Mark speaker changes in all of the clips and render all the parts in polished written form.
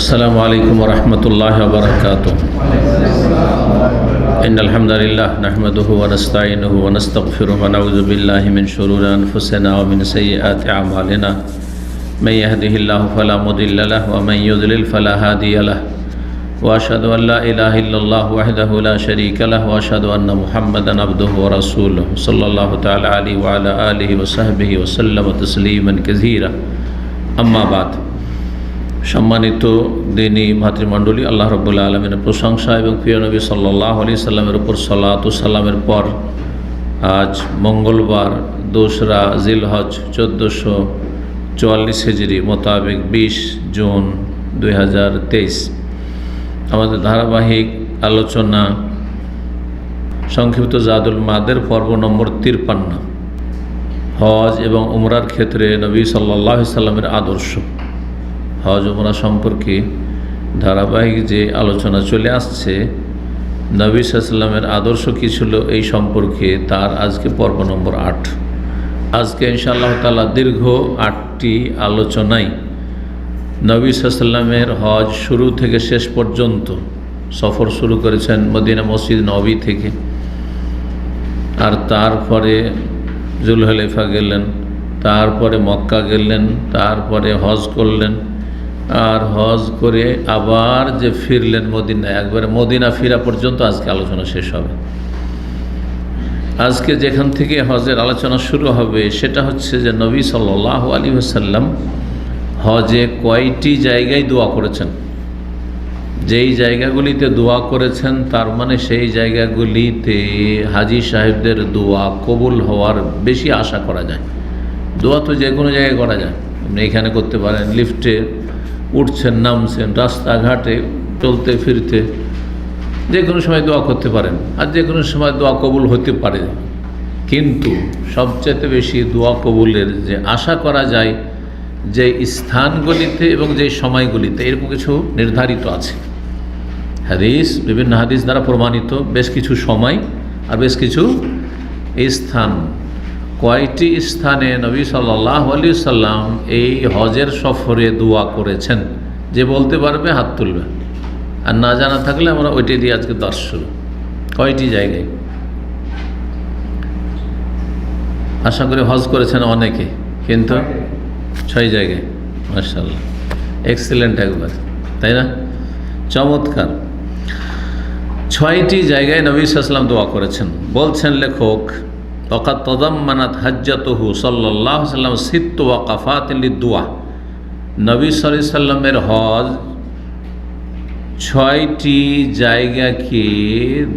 Speaker 1: अस्सलामु अलैकुम वरहमतुल्लाहि वबरकातुहू। इन्नल हम्दुलिल्लाह नहमदुहु व नस्तईनुहु व नस्तगफिरुहु व नऊज़ु बिल्लाहि मिन शुरूरि अनफुसिना व मिन सय्यिआति अअमालिना। मन यहदिहिल्लाहु फला मुदिल्ल लहु व मन युद्लिल फला हादिय लहु। व अशहदु अन ला इलाहा इल्लल्लाहु वहदहु ला शरीका लहु व अशहदु अन्न मुहम्मदन अब्दुहु व रसूलुहु सल्लल्लाहु तआला अलैहि व अला आलिहि व सहबिहि व सल्लम तस्लीमान कसीरा। अम्मा बाद। सम्मानित दिनी भातृमंडলী, আল্লাহ রাব্বুল আলামিনের প্রশংসা এবং প্রিয় নবী সাল্লাল্লাহু আলাইহি সাল্লামের উপর সালাত ও সালামের পর আজ মঙ্গলবার 2রা জিলহজ 1444 হিজরি মোতাবেক 20 জুন 2023 আমাদের ধারাবাহিক আলোচনা সংক্ষিপ্ত জাদুল মাদের পর্ব নম্বর 53, হজ এবং উমরার ক্ষেত্রে নবী সাল্লাল্লাহু আলাইহি সাল্লামের আদর্শ। হজ উমরা সম্পর্কে ধারাবাহিক যে আলোচনা চলে আসছে, নবী সাল্লাল্লাহু আলাইহি সাল্লামের আদর্শ কী ছিল এই সম্পর্কে তার আজকে পর্ব নম্বর 8। আজকে ইনশাআল্লাহ তাআলা দীর্ঘ 8টি আলোচনায় নবী সাল্লাল্লাহু আলাইহি সাল্লামের হজ শুরু থেকে শেষ পর্যন্ত, সফর শুরু করেছেন মদিনা মসজিদ নববী থেকে, আর তারপরে জুলহুলাইফা গেলেন, তারপরে মক্কা গেলেন, তারপরে হজ করলেন, আর হজ করে আবার যে ফিরলেন মদিনায়, একবারে মদিনা ফিরা পর্যন্ত আজকে আলোচনা শেষ হবে। আজকে যেখান থেকে হজের আলোচনা শুরু হবে সেটা হচ্ছে যে নবী সাল্লাল্লাহু আলাইহি ওয়াসাল্লাম হজে কয়টি জায়গায় দোয়া করেছেন। যেই জায়গাগুলিতে দোয়া করেছেন তার মানে সেই জায়গাগুলিতে হাজি সাহেবদের দোয়া কবুল হওয়ার বেশি আশা করা যায়। দোয়া তো যে কোনো জায়গায় করা যায়, আপনি এখানে করতে পারেন, লিফটে উঠছেন নামছেন, রাস্তাঘাটে চলতে ফিরতে, যে কোনো সময় দোয়া করতে পারেন, আর যে কোনো সময় দোয়া কবুল হতে পারে। কিন্তু সবচেয়ে বেশি দোয়া কবুলের যে আশা করা যায় যে স্থানগুলিতে এবং যে সময়গুলিতে, এরকম কিছু নির্ধারিত আছে। হাদিস, বিভিন্ন হাদিস দ্বারা প্রমাণিত বেশ কিছু সময় আর বেশ কিছু স্থান। কয়টি স্থানে নবী সাল্লাল্লাহু আলাইহি সাল্লাম এই হজের সফরে দোয়া করেছেন, যে বলতে পারবে হাত তুলবে, আর না জানা থাকলে আমরা ওইটাই দিয়ে আজকে দর্শ শুরু। কয়টি জায়গায়? আশা করি হজ করেছেন অনেকে, কিন্তু 6 জায়গায়। মাশাআল্লাহ, এক্সিলেন্ট একবার, তাই না? চমৎকার। 6টি জায়গায় নবী সাল্লাল্লাহু আলাইহি ওয়াসাল্লাম দোয়া করেছেন। বলছেন লেখক, ওয়াকাদ তাদাম্মানাত হাজ্জাতুহু সাল্লাল্লাহু আলাইহি ওয়াসাল্লাম সিত্তু ওয়াকাফাতিন লিদ-দুআ। নবী সাল্লাল্লাহু আলাইহি সাল্লামের হজ 6টি জায়গাকে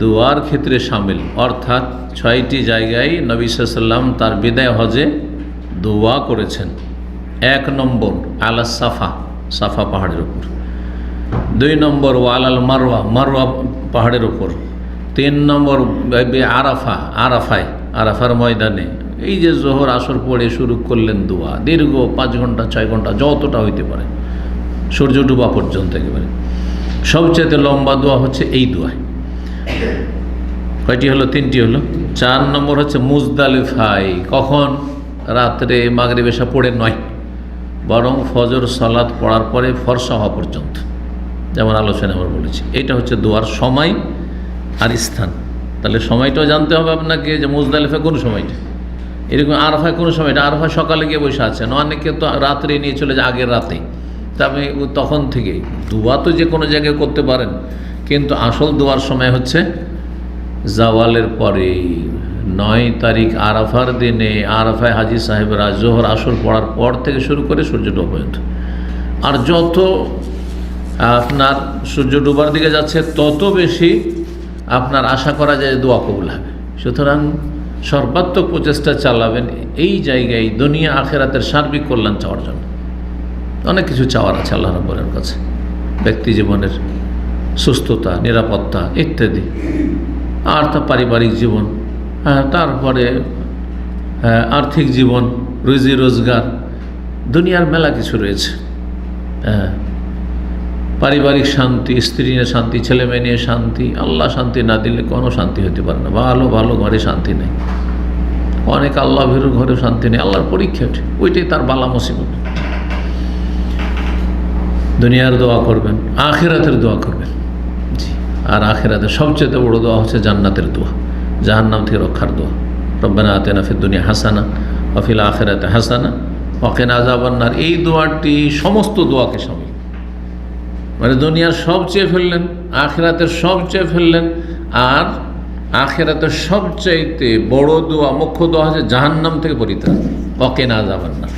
Speaker 1: দোয়ার ক্ষেত্রে শামিল, অর্থাৎ 6টি জায়গায় নবী সাল্লাল্লাহু আলাইহি ওয়াসাল্লাম তার বিদায় হজে দোয়া করেছেন। 1 নম্বর আলা সাফা, সাফা পাহাড়ের উপর। 2 নম্বর ওয়ালাল মারওয়া, মারওয়া পাহাড়ের উপর। 3 নম্বর আরাফা, আরাফার ময়দানে। এই যে জোহর আসর পড়ে শুরু করলেন দোয়া, দীর্ঘ 5 ঘন্টা 6 ঘন্টা যতটা হইতে পারে, সূর্য ডুবা পর্যন্ত একেবারে। সবচেয়ে লম্বা দোয়া হচ্ছে এই দোয়ায়। কয়টি হলো? 3টি হলো। 4 নম্বর হচ্ছে মুজদালিফায়। কখন? রাত্রে মাগরিব এশা পড়ে নয়, বরং ফজর সালাত পড়ার পরে ফর্সা হওয়া পর্যন্ত, যেমন আলোচনা আমরা বলেছি। এটা হচ্ছে দোয়ার সময় আর স্থান। তাহলে সময়টাও জানতে হবে আপনাকে, যে মুজদালিফা কোন সময়টা, এরকম আরাফায় কোন সময়টা। আরাফায় সকালে গিয়ে বসে আছেন, অনেকে তো রাত্রে নিয়ে চলে যায় আগের রাতে, তবে তখন থেকে দোয়া তো যে কোনো জায়গায় করতে পারেন, কিন্তু আসল দোয়ার সময় হচ্ছে জাওয়ালের পরে। 9 তারিখ আরাফার দিনে, আরাফায় হাজি সাহেবরা জোহর আসর পড়ার পর থেকে শুরু করে সূর্য ডোবা পর্যন্ত। আর যত আপনার সূর্য ডোবার দিকে যাচ্ছে তত বেশি আপনার আশা করা যায় দোয়া কবুল হবে। সুতরাং সর্বাত্মক প্রচেষ্টা চালাবেন এই জায়গায় দুনিয়া আখেরাতের সার্বিক কল্যাণ চাওয়ার জন্য। অনেক কিছু চাওয়ার আছে আল্লাহ রাব্বুল কাছে, ব্যক্তি জীবনের সুস্থতা, নিরাপত্তা ইত্যাদি, আর তা পারিবারিক জীবন, তারপরে আর্থিক জীবন, রুজি রোজগার, দুনিয়ার মেলা কিছু রয়েছে। পারিবারিক শান্তি, স্ত্রী নিয়ে শান্তি, ছেলে মেয়ে নিয়ে শান্তি। আল্লাহ শান্তি না দিলে কোনো শান্তি হতে পারে না। ভালো ভালো ঘরে শান্তি নেই, অনেক আল্লাহ ভীরুর ঘরে শান্তি নেই। আল্লাহর পরীক্ষা, ওইটাই তার বালা মুসিবত। দুনিয়ার দোয়া করবেন, আখিরাতের দোয়া করবেন। জি, আর আখিরাতের সবচেয়ে বড় দোয়া হচ্ছে জান্নাতের দোয়া, জাহান্নাম থেকে রক্ষার দোয়া। রব্বানা আতিনা ফিদ দুনিয়া হাসানা ওয়া ফিল আখিরাতি হাসানা ওয়া কিনা আযাবান্নার। এই দোয়াটি সমস্ত দোয়াকে শামিল, মানে দুনিয়ার সব চেয়ে ফেললেন, আখিরাতের সব চেয়ে ফেললেন, আর আখিরাতের সবচাইতে বড় দোয়া, মুখ্য দোয়া হচ্ছে জাহান্নাম থেকে পরিত্রাণ, ওয়া কিনা আযাবান্নার।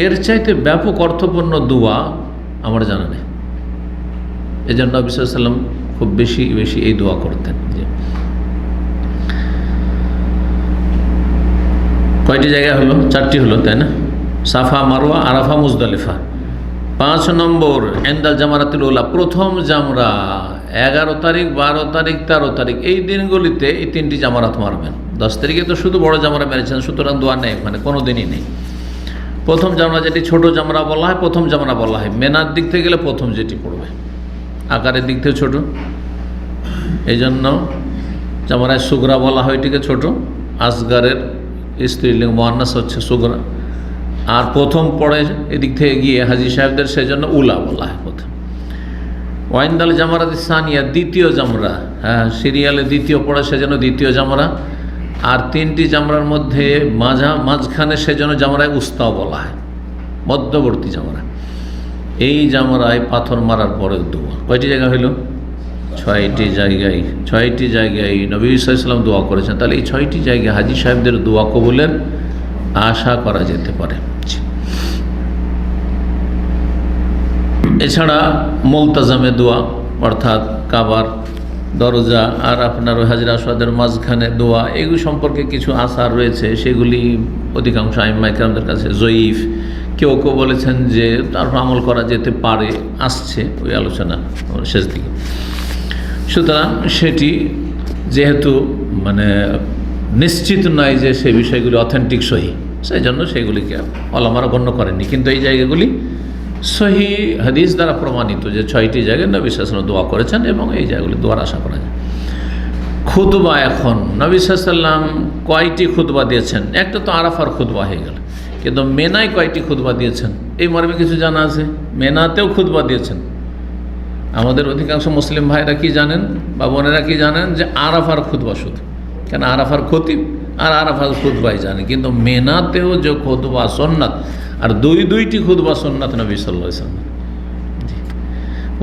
Speaker 1: এর চাইতে ব্যাপক অর্থপূর্ণ দোয়া আমার জানা নেই। এই জন্য নবী সাল্লাল্লাহু আলাইহি ওয়াসাল্লাম খুব বেশি বেশি এই দোয়া করতেন। কয়টি জায়গা হলো? 4টি হলো, তাই না? সাফা, মারওয়া, আরাফা, মুজদালিফা। 5 নম্বর ইনদাল জামারাতুল উলা, প্রথম জামরা 11 তারিখ, 12 তারিখ, 13 তারিখ, এই দিনগুলিতে এই 3টি জামারাত মারবেন। 10 তারিখে তো শুধু বড় জামরা মেরেছেন, সুতরাং দোয়া নেই, মানে কোনো দিনই নেই। প্রথম জামরা যেটি ছোট জামরা বলা হয়, প্রথম জামরা বলা হয়। মেনার দিক থেকে গেলে প্রথম যেটি পড়বে, আকারের দিক থেকে ছোট, এই জন্য জামরায় সুগরা বলা হয় এটিকে ছোট। আসগারের স্ত্রীলিঙ্গ মুয়ান্নাস হচ্ছে সুগরা। আর প্রথম পড়ে এদিক থেকে গিয়ে হাজী সাহেবদের, সেজন্য উলা বলা হয় প্রথম। ওয়াইন্দাল জামারাত সানিয়া, দ্বিতীয় জামরা, হ্যাঁ সিরিয়ালে দ্বিতীয় পড়ে সেজন্য দ্বিতীয় জামরা। আর 3টি জামরার মধ্যে মাঝখানে সেজন্য জামরায় উস্তাও বলা হয়, মধ্যবর্তী জামরা। এই জামরায় পাথর মারার পরে দোয়া কয়টি জায়গা হইল? 6টি জায়গায়। 6টি জায়গায় নবী সাল্লাল্লাহু আলাইহি ওয়াসাল্লাম দোয়া করেছেন। তাহলে এই 6টি জায়গায় হাজী সাহেবদের দোয়া কবুলের আশা করা যেতে পারে। এছাড়া মুলতাজামে দোয়া, অর্থাৎ কাবার দরজা আর আপনার ওই হাজরা আসওয়াদের মাঝখানে দোয়া, এগুলি সম্পর্কে কিছু আসার রয়েছে, সেগুলি অধিকাংশ আইম্মা ইকরামদের কাছে জয়ীফ। কেউ কেউ বলেছেন যে তারপর আমল করা যেতে পারে, আসছে ওই আলোচনা শেষ দিকে। সুতরাং সেটি যেহেতু মানে নিশ্চিত নয় যে সেই বিষয়গুলি অথেন্টিক সহি, সেই জন্য সেগুলিকে ওলামারা গণ্য করেননি। কিন্তু এই জায়গাগুলি সহি হাদিস দ্বারা প্রমাণিত যে 6টি জায়গায় নবী সাল্লাল্লাহু আলাইহি ওয়াসাল্লাম দোয়া করেছেন এবং এই জায়গাগুলি দোয়ার আশা করা যায়। খুতবা, এখন নবী সাল্লাল্লাহু আলাইহি ওয়াসাল্লাম কয়টি খুতবা দিয়েছেন? একটা তো আরাফার খুতবা হয়ে গেল, কিন্তু মেনায় কয়টি খুতবা দিয়েছেন এই মর্মে কিছু জানা আছে? মেনাতেও খুতবা দিয়েছেন। আমাদের অধিকাংশ মুসলিম ভাইরা কি জানেন বা বোনেরা কি জানেন যে আরাফার খুতবা শুধু, কেন আরাফার খতিব আর আরাফার খুতবাই জানে, কিন্তু মেনাতেও যে খুতবা সুন্নাত, আর দুইটি খুতবা সুন্নাত নবী সাল্লাল্লাহু আলাইহি ওয়াসাল্লাম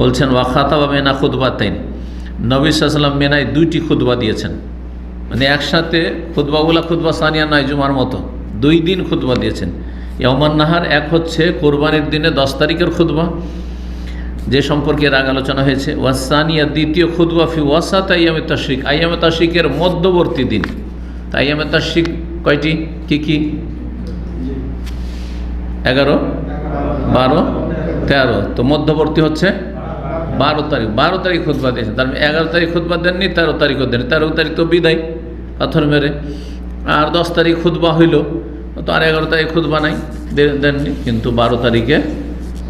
Speaker 1: বলছেন। ওয়া খাতাবা মেনা খুতবাতাইন, নবী সাল্লাল্লাহু আলাইহি ওয়াসাল্লাম মেনায় 2টি খুতবা দিয়েছেন, মানে একসাথে খুতবাগুলা খুতবা সানিয়া নয়, জুমার মতো 2 দিন খুতবা দিয়েছেন। ইয়াউমান নাহার, এক হচ্ছে কোরবানির দিনে 10 তারিখের খুতবা, যে সম্পর্কে এর আগে আলোচনা হয়েছে। ওয়াসানিয়া, দ্বিতীয় খুতবা ফি ওয়াসাত আইয়ামে তাশরিক, আইয়ামে তাশরিকের মধ্যবর্তী দিন। আইয়ামে তাশরিক কয়টি, কি? 11, 12, 13, তো মধ্যবর্তী হচ্ছে 12 তারিখ। 12 তারিখ খুতবা দিয়েছেন, তার 11 তারিখ খুতবা দেননি, 13 তারিখও দেননি। 13 তারিখ তো বিদায়, পাথর মেরে। আর 10 তারিখ খুতবা হইল, তো আর 11 তারিখ খুতবা নাই, দেননি, কিন্তু 12 তারিখে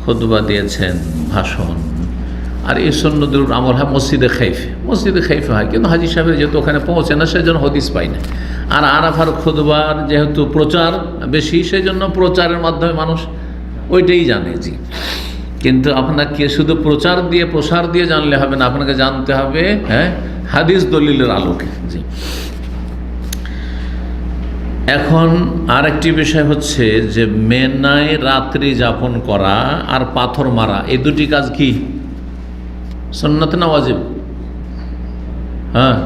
Speaker 1: খুতবা দিয়েছেন, ভাষণ। আর এই সুন্নতের আমল হয় মসজিদে খাইফে হয়, কিন্তু হাজী সাহেবের যেহেতু ওখানে পৌঁছে না, সেজন্য হদিস পাই না। আর আরাফার খুতবার যেহেতু প্রচার বেশি, সেই জন্য প্রচারের মাধ্যমে মানুষ ওইটাই জানে। জি, কিন্তু আপনাকে শুধু প্রসার দিয়ে জানলে হবে না, আপনাকে জানতে হবে হাদিস দলিলের আলোকে। জি, এখন আরেকটি বিষয় হচ্ছে যে মেনায় রাত্রি যাপন করা আর পাথর মারা, এই 2টি কাজ কি সুন্নাত না ওয়াজিব? হ্যাঁ,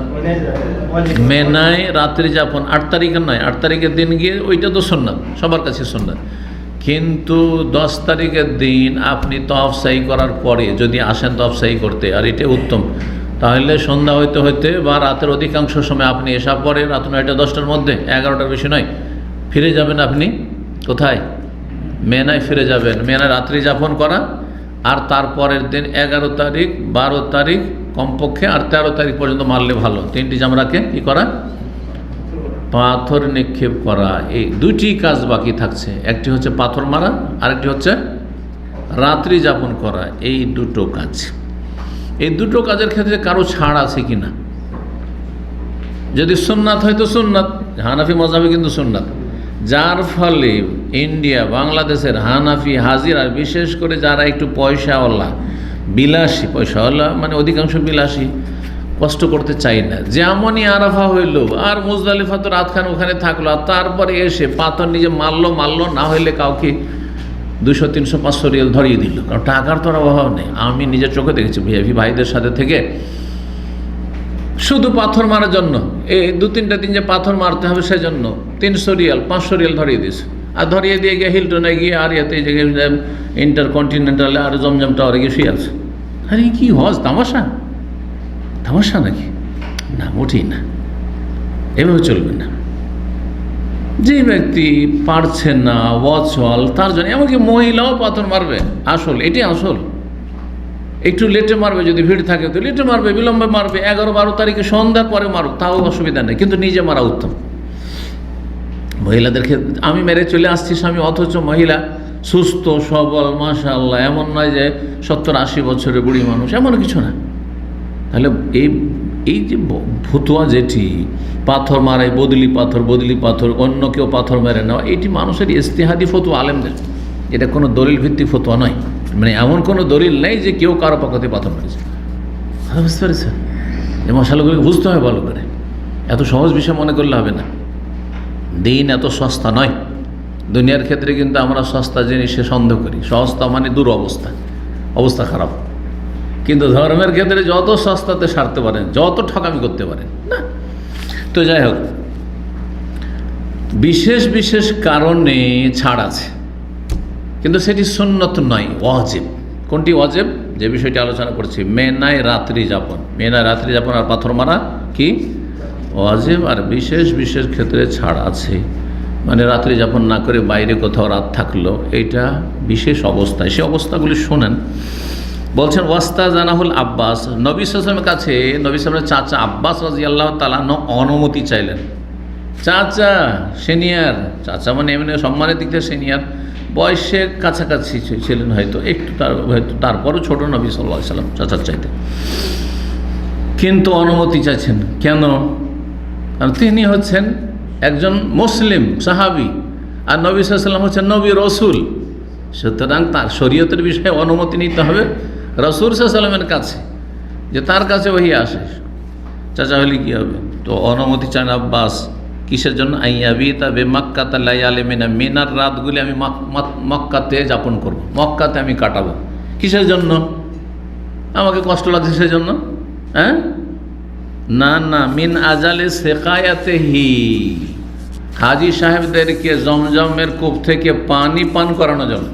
Speaker 1: মেনায় রাত্রি যাপন 8 তারিখের নয়, 8 তারিখের দিন গিয়ে ওইটা তো সুন্নাত, সবার কাছে সুন্নাত। কিন্তু 10 তারিখের দিন আপনি তওয়াফ সাই করার পরে যদি আসেন তওয়াফ সাই করতে, আর এটা উত্তম, তাহলে সন্ধ্যা হইতে হইতে বা রাতের অধিকাংশ সময় আপনি এসা পরে রাত 9টা 10টার মধ্যে, 11টার বেশি নয়, ফিরে যাবেন আপনি কোথায়? মেনায় ফিরে যাবেন। মেনায় রাত্রি যাপন করা, আর তারপরের দিন 11 তারিখ, 12 তারিখ কমপক্ষে, আর 13 তারিখ পর্যন্ত মারলে ভালো, 3টি জামরাকে কি করা? পাথর নিক্ষেপ করা। এই 2টি কাজ বাকি থাকছে, একটি হচ্ছে পাথর মারা, আরেকটি হচ্ছে রাত্রি যাপন করা। এই 2টো কাজ, এই 2টো কাজের ক্ষেত্রে কারো ছাড় আছে কি না? যদি সুন্নাত হয় তো সুন্নাত, হানাফি মাযহাবে কিন্তু সুন্নাত। যার ফলে ইন্ডিয়া, বাংলাদেশের হানাফি, হাজির আর বিশেষ করে যারা একটু পয়সাওয়ালা, বিলাসী, পয়সাওয়ালা মানে অধিকাংশ বিলাসী, কষ্ট করতে চাই না। যেমনই আরাফা হইল আর মুজদালিফা তো রাতখান ওখানে থাকলো, আর তারপরে এসে পাথর নিজে মারলো না হইলে কাউকে 200, 300, 500 রিয়াল ধরিয়ে দিল, কারণ টাকার তো অভাব নেই। আমি নিজের চোখে দেখেছি ভিআইপি ভাইদের সাথে থেকে শুধু পাথর মারার জন্য, এই 2-3টা দিন যে পাথর মারতে হবে সেজন্য 300 রিয়াল, 500 রিয়াল ধরিয়ে দিয়েছে। আর ধরিয়ে দিয়ে গিয়ে হিলটনে গিয়ে আর এতে এই জায়গায় ইন্টারকন্টিনেন্টালে আর জমজম টাওয়ারে গিয়ে শুয়ে আছে। আরে কি হজ তামাশা নাকি? না, মোটেই না, এভাবে চলবে না। যে ব্যক্তি পারছে না অচল, তার জন্য এমনকি মহিলাও পাথর মারবে, এটাই আসল। একটু লেটে মারবে, যদি ভিড় থাকে তো লেটে মারবে, বিলম্বে মারবে, 11-12 তারিখে সন্ধ্যার পরে মারুক, তাও অসুবিধা নেই, কিন্তু নিজে মারা উত্তম। মহিলাদের ক্ষেত্রে আমি মেরে চলে আসছি স্বামী, অথচ মহিলা সুস্থ সবল মাশাআল্লাহ, এমন নয় যে 70-80 বছরের বুড়ি মানুষ, এমন কিছু না। তাহলে এই যে ফতুয়া, যেটি পাথর মারায়, বদলি পাথর, অন্য কেউ পাথর মেরে নেওয়া, এটি মানুষের ইজতিহাদি ফতুয়া আলেমদের, এটা কোনো দলিল ভিত্তিক ফতুয়া নয়। মানে এমন কোনো দলিল নেই যে কেউ কারো পক্ষতে পাথর মেরেছে। বুঝতে পেরেছেন? এই মশালাগুলোকে বুঝতে হবে ভালো করে, এত সহজ বিষয় মনে করলে হবে না। দিন এত সস্তা নয়। দুনিয়ার ক্ষেত্রে কিন্তু আমরা সস্তা জিনিসে সন্দেহ করি, সস্তা মানে অবস্থা খারাপ। কিন্তু ধর্মের ক্ষেত্রে যত সস্তাতে সারতে পারেন, যত ঠকামি করতে পারেন না। তো যাই হোক, বিশেষ কারণে ছাড় আছে, কিন্তু সেটি সুন্নত নয়, ওয়াজিব। কোনটি ওয়াজিব? যে বিষয়টি আলোচনা করছি, মেনায় রাত্রি যাপন আর পাথর মারা কি ওয়াজিব। আর বিশেষ ক্ষেত্রে ছাড় আছে, মানে রাত্রি যাপন না করে বাইরে কোথাও রাত থাকলো, এইটা বিশেষ অবস্থায়। সে অবস্থাগুলি শোনেন। বলছেন ওয়াস্তা জানাহুল আব্বাস, নবী সাল্লাল্লাহু আলাইহি ওয়াসাল্লামের কাছে নবী সাল্লামের চাচা আব্বাস রাদিয়াল্লাহু তাআলা অনুমতি চাইলেন। চাচা সিনিয়র, চাচা মানে এমনি সম্মানের দিক থেকে সিনিয়র, বয়সের কাছাকাছি ছিলেন হয়তো একটু, তারপরও ছোট নবী সাল্লাল্লাহু আলাইহি ওয়াসাল্লাম চাচার চাইতে, কিন্তু অনুমতি চাইছেন কেন? কারণ তিনি হচ্ছেন একজন মুসলিম সাহাবী, আর নবী সাল্লাল্লাহু আলাইহি ওয়াসাল্লাম হচ্ছেন নবী রসুল। সুতরাং তার শরীয়তের বিষয়ে অনুমতি নিতে হবে রাসূল সাল্লাল্লাহু আলাইহি ওয়াসাল্লামের কাছে, যে তার কাছে ওহী আসে। চাচা হলে কী হবে? তো অনুমতি চান আব্বাস। কিসের জন্য? আইয়াবিতা বে মক্কাতা লায়ালি মিনা, মিনার রাতগুলি আমি মক্কাতে যাপন করব, মক্কাতে আমি কাটাবো। কিসের জন্য? আমাকে কষ্ট লাগছে সেজন্য? হ্যাঁ, না, মিন আজালে সেকায়াতেহি, হাজি সাহেবদেরকে জমজমের কূপ থেকে পানি পান করানোর জন্য।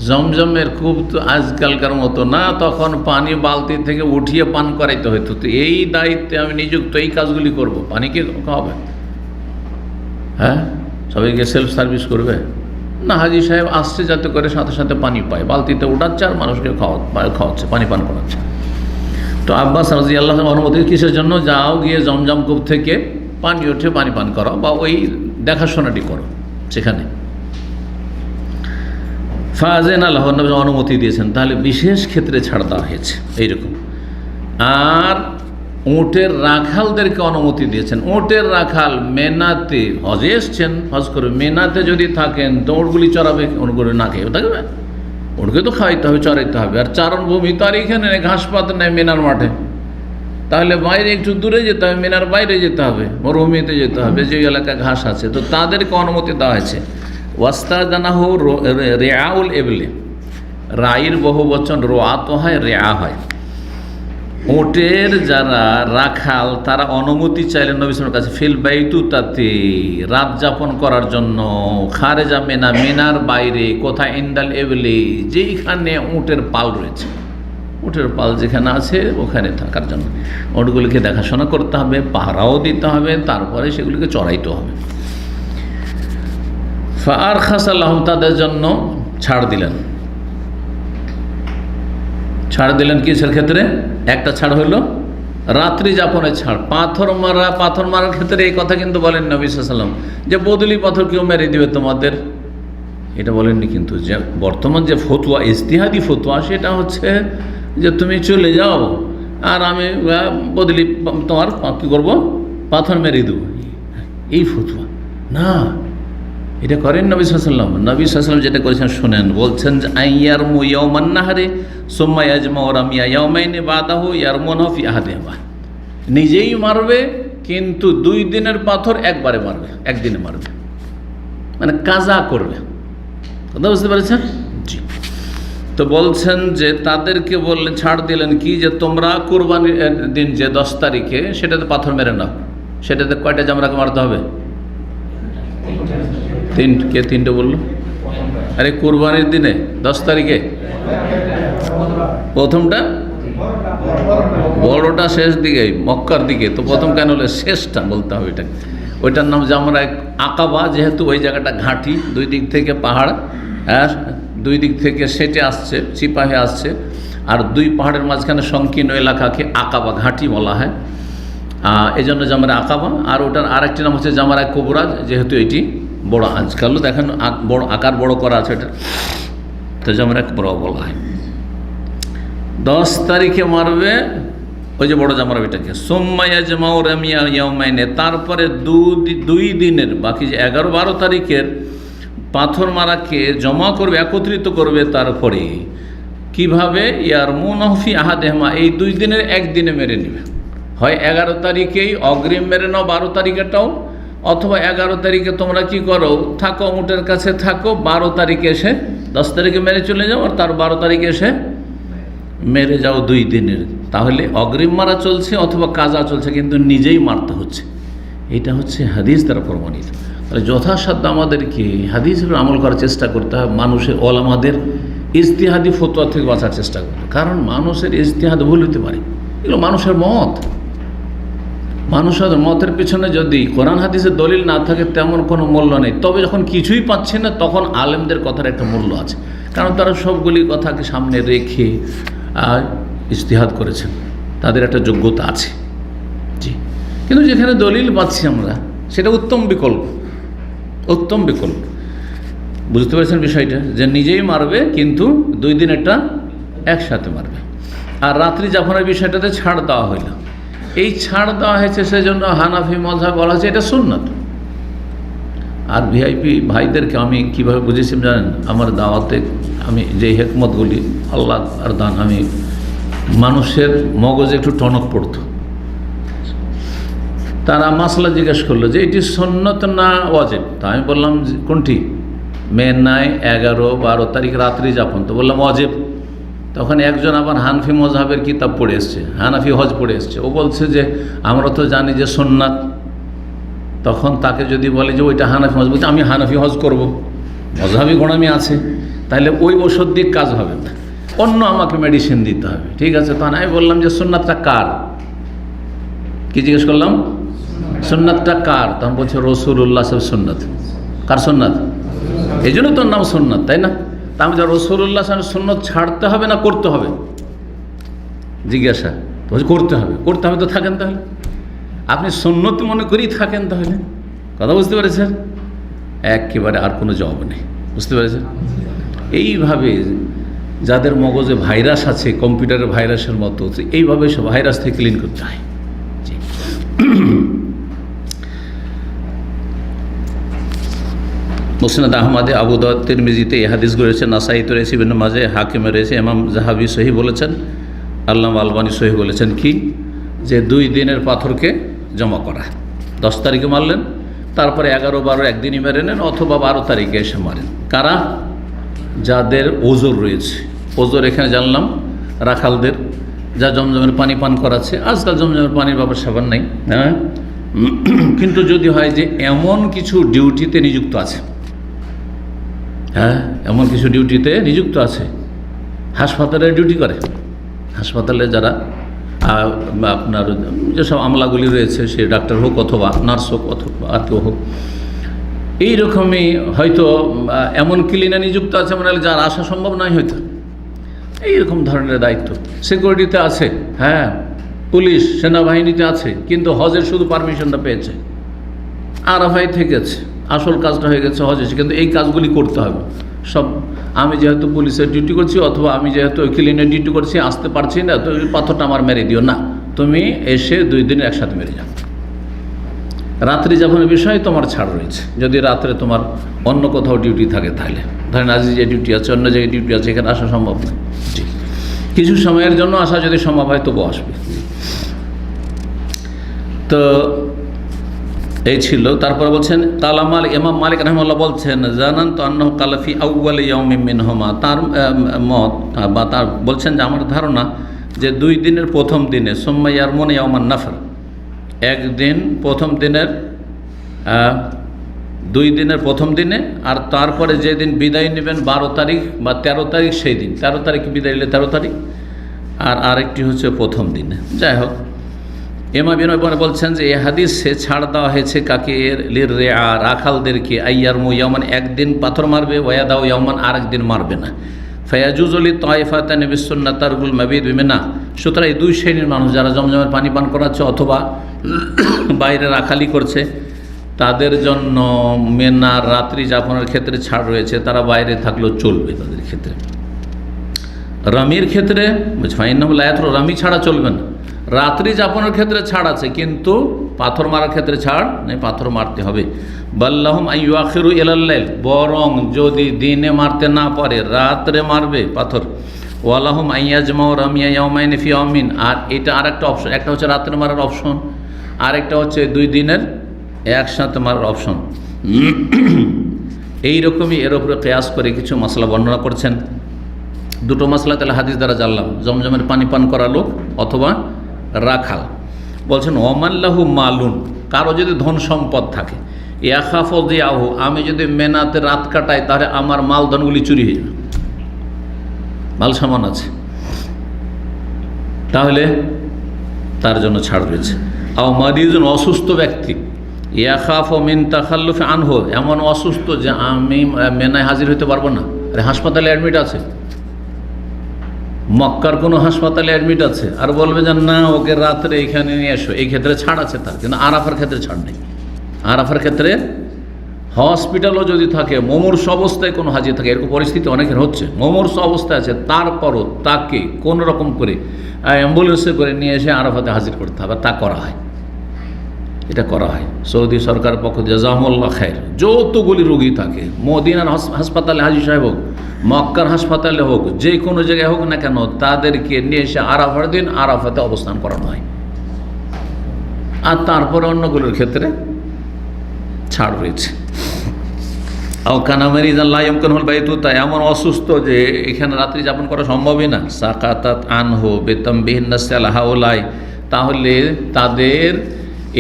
Speaker 1: জমজমের কূপ তো আজকালকার মতো না, তখন পানি বালতি থেকে উঠিয়ে পান করাইতে হইতো। তো এই দায়িত্বে আমি নিযুক্ত, এই কাজগুলি করব। পানি কে খাওয়াবে? হ্যাঁ, সবাইকে সেলফ সার্ভিস করবে না, হাজি সাহেব আসছে যাতে করে সাথে সাথে পানি পায়, বালতিতে উঠাচ্ছে আর মানুষকে খাওয়াচ্ছে, পানি পান করাচ্ছে। তো আব্বাস রাদিয়াল্লাহু আনহু অনুমতি কিসের জন্য? যাও গিয়ে জমজম কূপ থেকে পানি উঠে পানি পান করো, বা ওই দেখাশোনাটি করো সেখানে। ফাজেন আল্লাহ নবী অনুমতি দিয়েছেন। তাহলে বিশেষ ক্ষেত্রে ছাড় দেওয়া হয়েছে এইরকম। আর উটের রাখালদেরকে অনুমতি দিয়েছেন। উটের রাখাল মেনাতে হজে এসছেন, হজ করে মেনাতে যদি থাকেন তো উটগুলি চড়াবে, উটগুলি না খেয়ে থাকবে, উটকে তো খাওয়াইতে হবে, চড়াইতে হবে। আর চারণভূমি তো আর এখানে ঘাস পাত নেই মেনার মাঠে, তাহলে বাইরে একটু দূরে যেতে হবে, মেনার বাইরে যেতে হবে, মরুভূমিতে যেতে হবে, যে এলাকায় ঘাস আছে, তো তাদেরকে অনুমতি দেওয়া হয়েছে। ওয়াস্তাজানাহু রেআউল এবলে, রাইর বহু বচন রোয়াত হয়, রেআ হয়। উটের যারা রাখাল তারা অনুমতি চাইলেন নবী সাল্লাল্লাহু আলাইহি ওয়াসাল্লামের কাছে, ফিল বাইতু, তাতে রাত যাপন করার জন্য, খারেজা মেনা, মেনার বাইরে কোথায়, ইন্দাল এবলে, যেইখানে উটের পাল রয়েছে, উটের পাল যেখানে আছে ওখানে থাকার জন্য। উটগুলিকে দেখাশোনা করতে হবে, পাহারাও দিতে হবে, তারপরে সেগুলিকে চড়াইতে হবে। ফারখাসাল্লাহুম, তাদের জন্য ছাড় দিলেন কিসের ক্ষেত্রে? একটা ছাড় হলো রাত্রি যাপনের ছাড়। পাথর মারার ক্ষেত্রে এই কথা কিন্তু বলেন নবী সাল্লাল্লাহু আলাইহি ওয়াসাল্লাম, যে বদলি পাথর কেউ মেরে দিবে তোমাদের, এটা বলেননি। কিন্তু যে বর্তমান যে ফতুয়া, ইজতিহাদি ফতুয়া, সেটা হচ্ছে যে তুমি চলে যাও আর আমি বদলি তোমার কী করবো, পাথর মেরে দেবো, এই ফতুয়া। না, এটা করেন নবী সাল্লাল্লাহু আলাইহি ওয়াসাল্লাম। নবী সাল্লাল্লাহু আলাইহি ওয়াসাল্লাম যেটা করেছেন শুনেন, বলছেন যে আইয়ারমু ইয়াওমান নাহারে সুম্মা ইয়াজমাউ রামিয়া ইয়াওমাইনি বাদাহু ইয়ারমুনহু ফি আহাদিহিমা। নিজেই মারবে, কিন্তু 2 দিনের পাথর একবারে মারবে, একদিনে মারবে, মানে কাজা করবে। কথা বুঝতে পেরেছেন? জি। তো বলছেন যে তাদেরকে বললেন, ছাড় দিলেন কি, যে তোমরা কুরবানির দিন যে 10 তারিখে সেটাতে পাথর মেরে নাও। সেটাতে কয়টা জামরাকে মারতে হবে? 3। কে 3টে বললো? আরে কুরবানির দিনে 10 তারিখে প্রথমটা, বড়টা শেষ দিকে, মক্কার দিকে। তো প্রথম কেন হলে শেষটা বলতে হবে এটা। ওইটার নাম জামরা আকাবা, যেহেতু ওই জায়গাটা ঘাঁটি, 2 দিক থেকে পাহাড়, হ্যাঁ 2 দিক থেকে সেটে আসছে, চিপাহে আসছে, আর 2 পাহাড়ের মাঝখানে সংকীর্ণ এলাকাকে আকাবা ঘাঁটি বলা হয়। এই জন্য জামরা আকাবা। আর ওটার আরেকটি নাম হচ্ছে জামরা কুবরা, যেহেতু এটি বড়, আজকালও দেখেন বড় আকার বড় করা আছে এটা, তো জামরা কুবরা বলা হয়। 10 তারিখে মারবে ওই যে বড় জামরা এটাকে। সুম্মা ইয়াজমাউ রামিয়া ইয়াওমাইনে, তারপরে 2 দিনের বাকি যে 11-12 তারিখের পাথর মারাকে জমা করবে, একত্রিত করবে। তারপরে কিভাবে? ইয়ারমুনহু ফি আহাদিহিমা, এই 2 দিনের একদিনে মেরে নেবে। হয় 11 তারিখেই অগ্রিম মেরে নাও, 12 তারিখেটাও, অথবা 11 তারিখে তোমরা কি করো, থাকো উটের কাছে থাকো, 12 তারিখে এসে 10 তারিখে মেরে চলে যাও, আর তার 12 তারিখে এসে মেরে যাও 2 দিনের। তাহলে অগ্রিম মারা চলছে অথবা কাজা চলছে, কিন্তু নিজেই মারতে হচ্ছে। এটা হচ্ছে হাদিস দ্বারা প্রমাণিত। তাহলে যথাসাধ্য আমাদেরকে হাদিসের আমল করার চেষ্টা করতে হবে, মানুষের ওলামাদের ইজতিহাদি ফতোয়া থেকে বাঁচার চেষ্টা করতে হবে। কারণ মানুষের ইজতিহাদ ভুল হতে পারে, এগুলো মানুষের মত। মানুষের মতের পেছনে যদি কোরআন হাদিসের দলিল না থাকে তেমন কোনো মূল্য নেই। তবে যখন কিছুই পাচ্ছে না, তখন আলেমদের কথার একটা মূল্য আছে, কারণ তারা সবগুলি কথাকে সামনে রেখে ইজতিহাদ করেছেন, তাদের একটা যোগ্যতা আছে। জি। কিন্তু যেখানে দলিল পাচ্ছি আমরা, সেটা উত্তম বিকল্প, উত্তম বিকল্প। বুঝতে পেরেছেন বিষয়টা, যে নিজেই মারবে, কিন্তু 2 দিন এটা একসাথে মারবে। আর রাত্রি যাপনের বিষয়টাতে ছাড় দেওয়া হইল। এই ছাড় দেওয়া হয়েছে সেজন্য হানাফি মাযহাব বলা হচ্ছে এটা সুন্নাত। আর ভিআইপি ভাইদেরকে আমি কীভাবে বুঝেছি জানেন? আমার দাওয়াতে আমি যে হেকমতগুলি আল্লাহ আর দান, আমি মানুষের মগজে একটু টনক পড়তো। তারা মাসলা জিজ্ঞেস করলো যে এটি সুন্নত না ওয়াজিব। তা আমি বললাম কোনটি? মেয়ের নাই 11-12 তারিখ রাত্রি যাপন। তো বললাম ওয়াজিব। তখন একজন আবার হানফি মযহাবের কিতাব পড়ে এসছে, হানাফি হজ পড়ে এসছে। ও বলছে যে আমরা তো জানি যে সুন্নাত। তখন তাকে যদি বলে যে ওইটা হানাফি হজ, বলছে আমি হানাফি হজ করব, মযহাবি গোড়ামি আছে, তাহলে ওই ওষুধ দিয়ে কাজ হবে না, অন্য আমাকে মেডিসিন দিতে হবে। ঠিক আছে, তখন আমি বললাম যে সুন্নাতটা কার? কি জিজ্ঞেস করলাম? সুন্নাতটা কার? তখন বলছে রাসূলুল্লাহ সাল্লাল্লাহু সুন্নাত। কার সুন্নাত? এই জন্য তোর নাম সুন্নাত, তাই না? তা আমি রাসূলুল্লাহ সাল্লাল্লাহু সুন্নাত ছাড়তে হবে না করতে হবে? জিজ্ঞাসা। তো করতে হবে। করতে হবে তো থাকেন, তাহলে আপনি সুন্নত মনে করেই থাকেন। তাহলে কথা বুঝতে পেরেছেন? একেবারে আর কোনো জবাব নেই। বুঝতে পেরেছেন? এইভাবে যাদের মগজে ভাইরাস আছে, কম্পিউটারের ভাইরাসের মতো, এইভাবে সব ভাইরাস থেকে ক্লিন করতে হয়। মুসনাদ আহমদে, আবু দাউদ, তিরমিজিতে এই হাদিসগুলো রয়েছে, নাসাইতে রয়েছে, ইবনে মাজাহ, হাকিমে রয়েছে, ইমাম যাহাবি সহিহ বলেছেন, আল্লামা আলবানী সহিহ বলেছেন কি, যে 2 দিনের পাথরকে জমা করা। 10 তারিখে মারলেন, তারপরে 11-12 একদিনই মেরে নেন, অথবা 12 তারিখে এসে মারেন। কারা? যাদের ওজর রয়েছে। ওজর এখানে জানলাম রাখালদের, যা জমজমের পানি পান করাচ্ছে। আজকাল জমজমের পানির ব্যাপার সাবান নাই, হ্যাঁ, কিন্তু যদি হয় যে এমন কিছু ডিউটিতে নিযুক্ত আছে, হ্যাঁ, এমন কিছু ডিউটিতে নিযুক্ত আছে, হাসপাতালে ডিউটি করে, হাসপাতালে যারা আপনার যেসব আমলাগুলি রয়েছে, সে ডাক্তার হোক অথবা নার্স হোক অথবা আর কেউ হোক, এইরকমই হয়তো এমন ক্লিনে নিযুক্ত আছে, মানে যার আসা সম্ভব নয় হয়তো, এইরকম ধরনের দায়িত্ব। সিকিউরিটিতে আছে, হ্যাঁ, পুলিশ সেনাবাহিনীতে আছে, কিন্তু হজের শুধু পারমিশনটা পেয়েছে, আরাফাই থেকেছে, আসল কাজটা হয়ে গেছে হজ এসে, কিন্তু এই কাজগুলি করতে হবে সব। আমি যেহেতু পুলিশের ডিউটি করছি অথবা আমি যেহেতু ক্লিনের ডিউটি করছি, আসতে পারছি না, তো পাথরটা আমার মেরে দিও না, তুমি এসে 2 দিন একসাথে মেরে যাও। রাত্রি যাপনের বিষয়ে তোমার ছাড় রয়েছে, যদি রাত্রে তোমার অন্য কোথাও ডিউটি থাকে তাহলে, ধরেন আজ যে ডিউটি আছে, অন্য জায়গায় ডিউটি আছে, এখানে আসা সম্ভব নয়, ঠিক কিছু সময়ের জন্য আসা যদি সম্ভব হয় তবু আসবে। তো এই ছিল। তারপরে বলছেন কালামাল ইমাম মালিক রাহিমাহুল্লাহ বলছেন জানান তো আন্নাহু কালাফি আউয়াল ইয়াউমিন মিনহুমা, তার মত বা তার বলছেন যে আমার ধারণা যে 2 দিনের প্রথম দিনে সুম্মা ইয়ারমুন ইয়াউমান নাফর, একদিন প্রথম দিনের 2 দিনের প্রথম দিনে, আর তারপরে যেদিন বিদায় নেবেন 12 তারিখ বা 13 তারিখ, সেই দিন 13 তারিখে বিদায় নিলে 13 তারিখ, আর আরেকটি হচ্ছে প্রথম দিনে। যাই হোক, ইমাম ইবনে বলছেন যে এই হাদিসে ছাড় দেওয়া হয়েছে কাকে, লির রেআ, রাখালদেরকে, আইয়ারমু ইয়ামান, একদিন পাথর মারবে, ওয়াদাউ ইয়ামান, আরেকদিন মারবে না। ফায়াজুজলি তাইফাতান বিসুন্নাত তারকুল মাবিদ বিমিনা, সুতরাং এই 2 শ্রেণীর মানুষ যারা জমজমের পানি পান করাচ্ছে অথবা বাইরে রাখালি করছে, তাদের জন্য মেনার রাত্রি যাপনের ক্ষেত্রে ছাড় রয়েছে, তারা বাইরে থাকলেও চলবে তাদের ক্ষেত্রে। রামির ক্ষেত্রে রামি ছাড়া চলবে না, রাত্রি যাপনের ক্ষেত্রে ছাড় আছে, কিন্তু পাথর মারার ক্ষেত্রে ছাড় নেই, পাথর মারতে হবে। বাল্লাহুম আইয়ুআখিরু ইলাল লাইল, বরং যদি দিনে মারতে না পারে রাত্রে মারবে পাথর। ওয়ালাহুম আইয়াজমাউ রামিয়া ইয়াউমাইন ফি ইয়াউমিন, আর এটা আরেকটা অপশন, একটা হচ্ছে রাত্রে মারার অপশন, আরেকটা হচ্ছে 2 দিনের একসাথে মারার অপশন। এইরকমই এর উপরে কিয়াস করে কিছু মাসলা বর্ণনা করছেন। 2টো মাসলা তাহলে হাদিস দ্বারা জানলাম, জমজমের পানি পান করা লোক অথবা রাখাল। বলছেন ওমাল্লাহু মালুন, কারো যদি ধন সম্পদ থাকে, ইয়াখাফদিয়াহু, আমি যদি মেনাতে রাত কাটাই তাহলে আমার মাল ধনগুলি চুরি হয়ে যাবে, মাল সামান আছে, তাহলে তার জন্য ছাড় রয়েছে। আও মারিজুন, অসুস্থ ব্যক্তি, ইয়াখাফু মিন তাখাল্লুফি আনহু, এমন অসুস্থ যে আমি মেনায় হাজির হতে পারবো না, আরে হাসপাতালে অ্যাডমিট আছে, মক্কার কোনো হাসপাতালে অ্যাডমিট আছে, আর বলবে যে না ওকে রাত্রে এখানে নিয়ে এসো, এই ক্ষেত্রে ছাড় আছে তার, কিন্তু আরাফার ক্ষেত্রে ছাড় নেই। আরাফার ক্ষেত্রে হসপিটালও যদি থাকে, মুমূর্ষ অবস্থায় কোনো হাজির থাকে, এরকম পরিস্থিতি অনেকের হচ্ছে, মুমূর্ষ অবস্থায় আছে, তারপরও তাকে কোনো রকম করে অ্যাম্বুলেন্সে করে নিয়ে এসে আরাফাতে হাজির করতে হবে, তা করা হয়, এটা করা হয় সৌদি সরকারের পক্ষ থেকে, জাজাহুমুল্লাহ খায়র। যতগুলি রোগী থাকে, মদিনার হাসপাতালে হাজির সাহেব হোক, মক্কার হাসপাতালে হোক, যে কোনো জায়গায় হোক না কেন, তাদেরকে নিয়ে এসে আরাফার দিন আরাফাতে অবস্থান করানো হয়। আর তারপরে অন্যগুলোর ক্ষেত্রে ছাড় রয়েছে। কানামারি জাল্লাহল বাইতু, তাই এমন অসুস্থ যে এখানে রাত্রি যাপন করা সম্ভবই না, সাকাতাত আনহু বেতামবিহিনালাই, তাহলে তাদের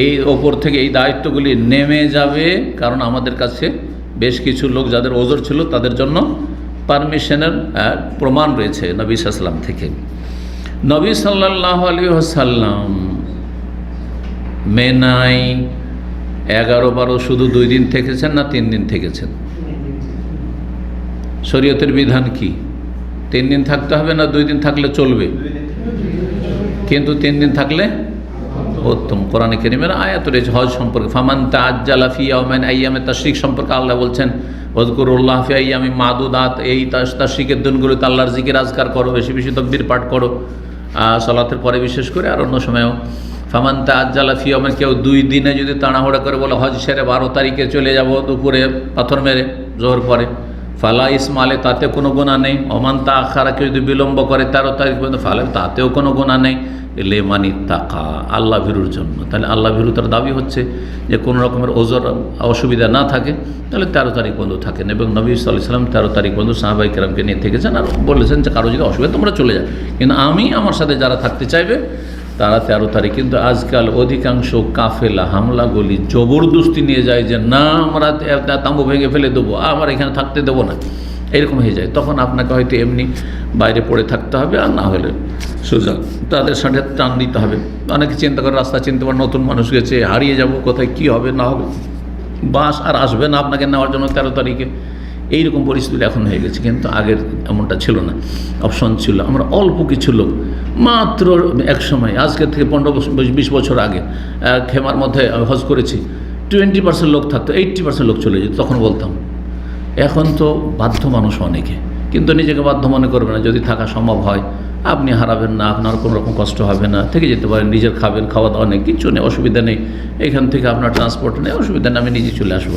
Speaker 1: এই ওপর থেকে এই দায়িত্বগুলি নেমে যাবে, কারণ আমাদের কাছে বেশ কিছু লোক যাদের ওজর ছিল তাদের জন্য পারমিশনের প্রমাণ রয়েছে নবী সাল্লাম থেকে। নবী সাল্লাল্লাহু আলাইহি ওয়াসাল্লাম মেনায় 11-12 শুধু 2 দিন থেকেছেন না 3 দিন থেকেছেন? শরীয়তের বিধান কি? 3 দিন থাকতে হবে না 2 দিন থাকলে চলবে? কিন্তু 3 দিন থাকলে উত্তম। কোরআনে কারীমের আয়াত রয়েছে হজ সম্পর্কে, ফামান তাআজ্জালা ফি ইয়াওমিন আইয়ামে তাশরিক সম্পর্কে আল্লাহ বলছেন ওয়াজকুরুল্লাহ ফি আইয়ামিন মাদুদাত, এই তাশরিকের দিনগুলোতে আল্লাহর জিকির আজকার করো, বেশি বেশি তাকবীর পাঠ করো সালাতের পরে বিশেষ করে, আর অন্য সময়ও। ফামান তাআজ্জালা ফি ইয়াওমিন, কেউ 2 দিনে যদি তাড়াহুড়া করে বলে হজ সেরে 12 তারিখে চলে যাব দুপুরে পাথর মেরে জোহর পরে, ফালা ইসমালে, তাতে কোনো গুনাহ নেই। ওমান তাআখারা, কেউ যদি বিলম্ব করে 13 তারিখ পর্যন্ত, ফালা, তাতেও কোনো গুনাহ নেই। লেমানি তাকা, আল্লাহ ভীরুর জন্য। তাহলে আল্লাহ ভীরুতার দাবি হচ্ছে যে কোনো রকমের ওজর অসুবিধা না থাকে, তাহলে 13 তারিখ পর্যন্ত থাকেন। এবং নবী সাল্লাল্লাহু আলাইহি ওয়াসাল্লাম 13 তারিখ পর্যন্ত সাহাবায়ে কেরামকে নিয়ে থেকেছেন, আর বলেছেন যে কারো যদি অসুবিধা তোমরা চলে যাও, কিন্তু আমি আমার সাথে যারা থাকতে চাইবে তারা 13 তারিখ। কিন্তু আজকাল অধিকাংশ কাফেলা হামলাগুলি জবরদস্তি নিয়ে যায় যে না আমরা তাঁবু ভেঙে ফেলে দেবো, আমার এখানে থাকতে দেবো না, এরকম হয়ে যায়। তখন আপনাকে হয়তো এমনি বাইরে পড়ে থাকতে হবে, আর না হলে সোজা তাদের সাথে টান দিতে হবে। অনেকে চিন্তা করে, রাস্তা চিনতে পারে, নতুন মানুষ গেছে, হারিয়ে যাব, কোথায় কী হবে না হবে, বাস আর আসবে না আপনাকে নেওয়ার জন্য 13 তারিখে। এইরকম পরিস্থিতি এখন হয়ে গেছে, কিন্তু আগের এমনটা ছিল না, অপশন ছিল। আমরা অল্প কিছু লোক মাত্র এক সময়, আজকে থেকে 15-20 বছর আগে খেমার মধ্যে হজ করেছি, 20% লোক থাকতো, 80% লোক চলে যেত, তখন বলতাম। এখন তো বাধ্য মানুষ অনেকে, কিন্তু নিজেকে বাধ্য মনে করবে না, যদি থাকা সম্ভব হয় আপনি হারাবেন না, আপনার কোনো রকম কষ্ট হবে না, থেকে যেতে পারেন, নিজের খাবেন, খাওয়া দাওয়া নেই, কিচ্ছু নেই, অসুবিধা নেই, এখান থেকে আপনার ট্রান্সপোর্ট নেই, অসুবিধা নেই, আমি নিজে চলে আসবো।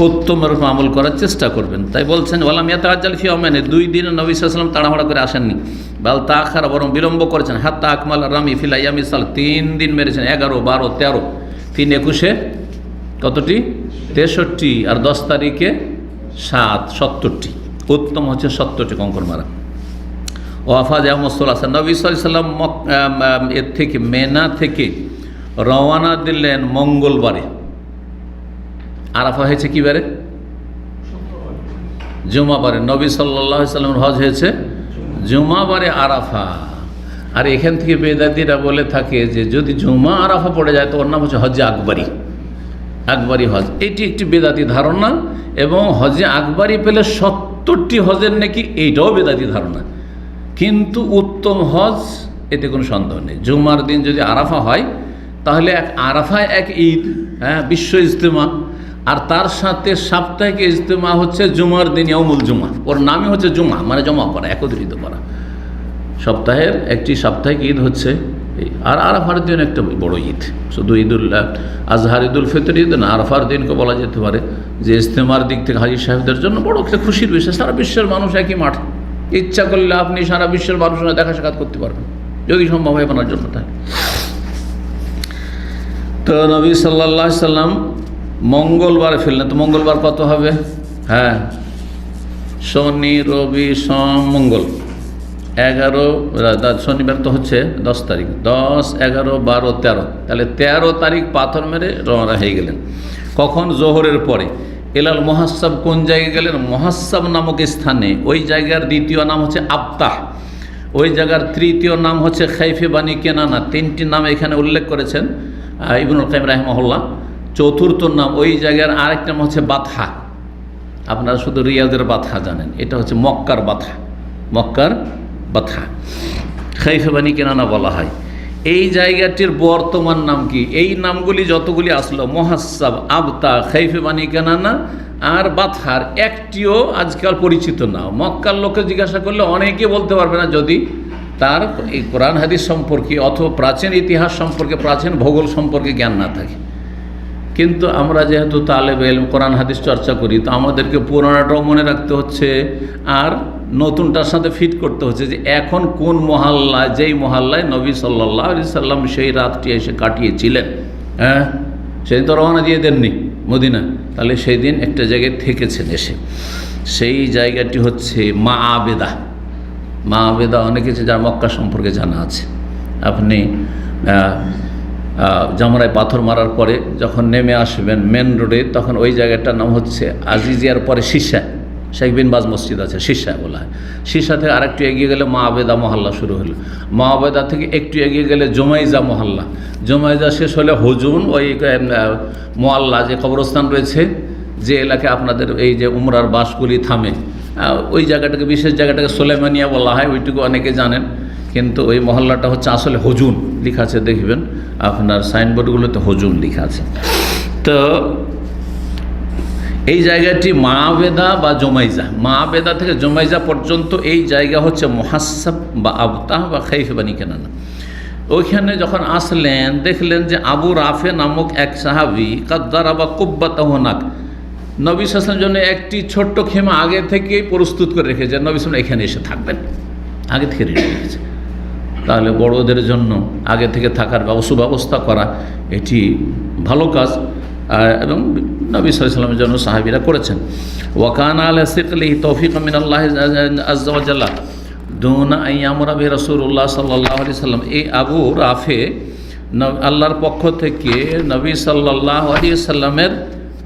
Speaker 1: উত্তম রকম আমল করার চেষ্টা করবেন। তাই বলছেন ওয়ালাম ইয়াতাআজ্জাল ফি ইয়াওমাইন, 2 দিনে নবী সাল্লাল্লাহু আলাইহি ওয়াসাল্লাম তাড়াহুড়া করে আসেননি, বাল তাআখারা, বরং বিলম্ব করেছেন, হাত্তা আকমাল রামি ফিল আইয়ামি সাল, 3 দিন মেরেছেন, 11, 12, 13, 3 21 কতটি 63, আর 10 তারিখে 7, 70টি। উত্তম হচ্ছে 70টি কঙ্কর মারা। ওয়াফা জামসুল হাসান, নবী সাল্লাল্লাহু আলাইহি ওয়াসাল্লাম এর থেকে মেনা থেকে রওয়ানা দিলেন মঙ্গলবারে। আরাফা হয়েছে কি বারে? জুমাবারে। নবী সাল্লাল্লাহু আলাইহি ওয়াসাল্লামের হজ হয়েছে জুমাবারে আরাফা। আর এখান থেকে বেদাতিরা বলে থাকে যে যদি জুমা আরাফা পড়ে যায় তো ওর নাম হচ্ছে হজে আকবরী, আকবরী হজ। এটি একটি বেদাতি ধারণা, এবং হজে আকবরী পেলে 70টি হজের নাকি, এইটাও বেদাতি ধারণা। কিন্তু উত্তম হজ, এতে কোনো সন্দেহ নেই। জুমার দিন যদি আরাফা হয় তাহলে আরাফায় এক ঈদ, বিশ্ব ইজতেমা, আর তার সাথে সাপ্তাহিক ইজতেমা হচ্ছে জুমার দিন ইয়াউমুল জুমা। ওর নামই হচ্ছে জুমা, মানে জমা করা, একত্রিত করা। সপ্তাহের একটি সাপ্তাহিক ঈদ হচ্ছে এই। আর আরাফার দিন একটা বড় ঈদ, শুধু ঈদুল আজহার, ঈদুল ফিতর ঈদ না, আরাফার দিনকে বলা যেতে পারে যে ইজতেমার দিক থেকে হাজী সাহেবদের জন্য বড় একটা খুশির বিষয়। সারা বিশ্বের মানুষ একই মাঠ, ইচ্ছা করলে আপনি সারা বিশ্বের মানুষের দেখা সাক্ষাৎ করতে পারবেন, যদি সম্ভব হয় আপনার জন্য। তাই তো নবী সাল্লাল্লাহু আলাইহি সাল্লাম মঙ্গলবারে ফেললেন। তো মঙ্গলবার কত হবে? শনি, রবি, সোম, মঙ্গল, 11, শনিবার তো হচ্ছে 10 তারিখ, 10, 11, 12, 13, তাহলে 13 তারিখ পাথর মেরে রওনা হয়ে গেলেন। কখন? জোহরের পরে। এলাল মুহাসাব, কোন জায়গায় গেলেন? মুহাসাব নামক স্থানে। ওই জায়গার দ্বিতীয় নাম হচ্ছে আবতাহ, ওই জায়গার তৃতীয় নাম হচ্ছে খাইফে বানি কেনানা। 3টি নাম এখানে উল্লেখ করেছেন ইবনুল কাইয়িম রাহিমাহুল্লাহ। চতুর্থ নাম ওই জায়গার আরেকটা নাম হচ্ছে বাতহা। আপনারা শুধু রিয়াদের বাতহা জানেন, এটা হচ্ছে মক্কার বাতহা, মক্কার বাতহা, খাইফে বানি কেনানা বলা হয়। এই জায়গাটির বর্তমান নাম কি? এই নামগুলি যতগুলি আসলো, মুহাসাব, আবতা, খাইফে বানি কেনানা আর বাতহার একটিও আজকাল পরিচিত না। মক্কার লোকে জিজ্ঞাসা করলে অনেকে বলতে পারবে না, যদি তার এই কোরআন হাদিস সম্পর্কে অথবা প্রাচীন ইতিহাস সম্পর্কে, প্রাচীন ভূগোল সম্পর্কে জ্ঞান না থাকে। কিন্তু আমরা যেহেতু তালেব ইলম, কোরআন হাদিস চর্চা করি, তো আমাদেরকে পুরানোটাও মনে রাখতে হচ্ছে, আর নতুনটার সাথে ফিট করতে হচ্ছে যে এখন কোন মহল্লায়, যেই মহল্লায় নবী সাল্লাল্লাহু আলাইহি সাল্লাম সেই রাতটি এসে কাটিয়েছিলেন। সেদিন তো রওনা দিয়ে দেননি মদিনা, তাহলে সেই দিন একটা জায়গায় থেকেছেন এসে। সেই জায়গাটি হচ্ছে মা আবেদা। মা আবেদা অনেকে যার মক্কা সম্পর্কে জানা আছে। আপনি জামরায় পাথর মারার পরে যখন নেমে আসবেন মেন রোডে, তখন ওই জায়গাটার নাম হচ্ছে আজিজিয়ার পরে শীশা, শেখ বিন বাজ মসজিদ আছে, শীশা বলা হয়। শীশা থেকে আরেকটু এগিয়ে গেলে মা আবেদা মহল্লা শুরু হলো। মা আবেদা থেকে একটু এগিয়ে গেলে জুমাইজা মহল্লা, জুমাইজা শেষ হলে হুজুন, ওই মোয়াল্লা যে কবরস্থান রয়েছে, যে এলাকায় আপনাদের এই যে উমরার বাসগুলি থামে, ওই জায়গাটাকে, বিশেষ জায়গাটাকে সোলেমানিয়া বলা হয়, ওইটুকু অনেকে জানেন। কিন্তু ওই মহল্লাটা হচ্ছে আসলে হুজুন লেখা আছে, দেখবেন আপনার সাইনবোর্ডগুলোতে হুজুন লেখা আছে। তো এই জায়গাটি মা আবেদা বা জুমাইজা, মা আবেদা থেকে জুমাইজা পর্যন্ত এই জায়গা হচ্ছে মুহাসাব বা আবতাহ বা খাইফে বানি কেনানা। ওইখানে যখন আসলেন দেখলেন যে আবু রাফে নামক এক সাহাবি কাদ্দারা বা কুব্বাতাহু নাক, নবী সাল্লাল্লাহু আলাইহি ওয়াসাল্লামের জন্য একটি ছোট্ট খেমা আগে থেকে প্রস্তুত করে রেখেছেন। নবী সাল্লাল্লাহু আলাইহি ওয়াসাল্লাম এখানে এসে থাকবেন, আগে থেকে রেখে রেখেছে। তাহলে বড়দের জন্য আগে থেকে থাকার সুব্যবস্থা করা এটি ভালো কাজ, এবং নবী সাল্লাল্লাহু আলাইহি ওয়াসাল্লামের জন্য সাহাবীরা করেছেন। ওয়াকানা আলা সিকলিহি তৌফিকাম মিনাল্লাহ আযজা ওয়া জাল্লা দুনা আইয়ামরা বি রাসূলুল্লাহ সাল্লাল্লাহু আলাইহি ওয়াসাল্লাম। এই আবু রাফে আল্লাহর পক্ষ থেকে নবী সাল্লাল্লাহু আলাইহি ওয়াসাল্লামের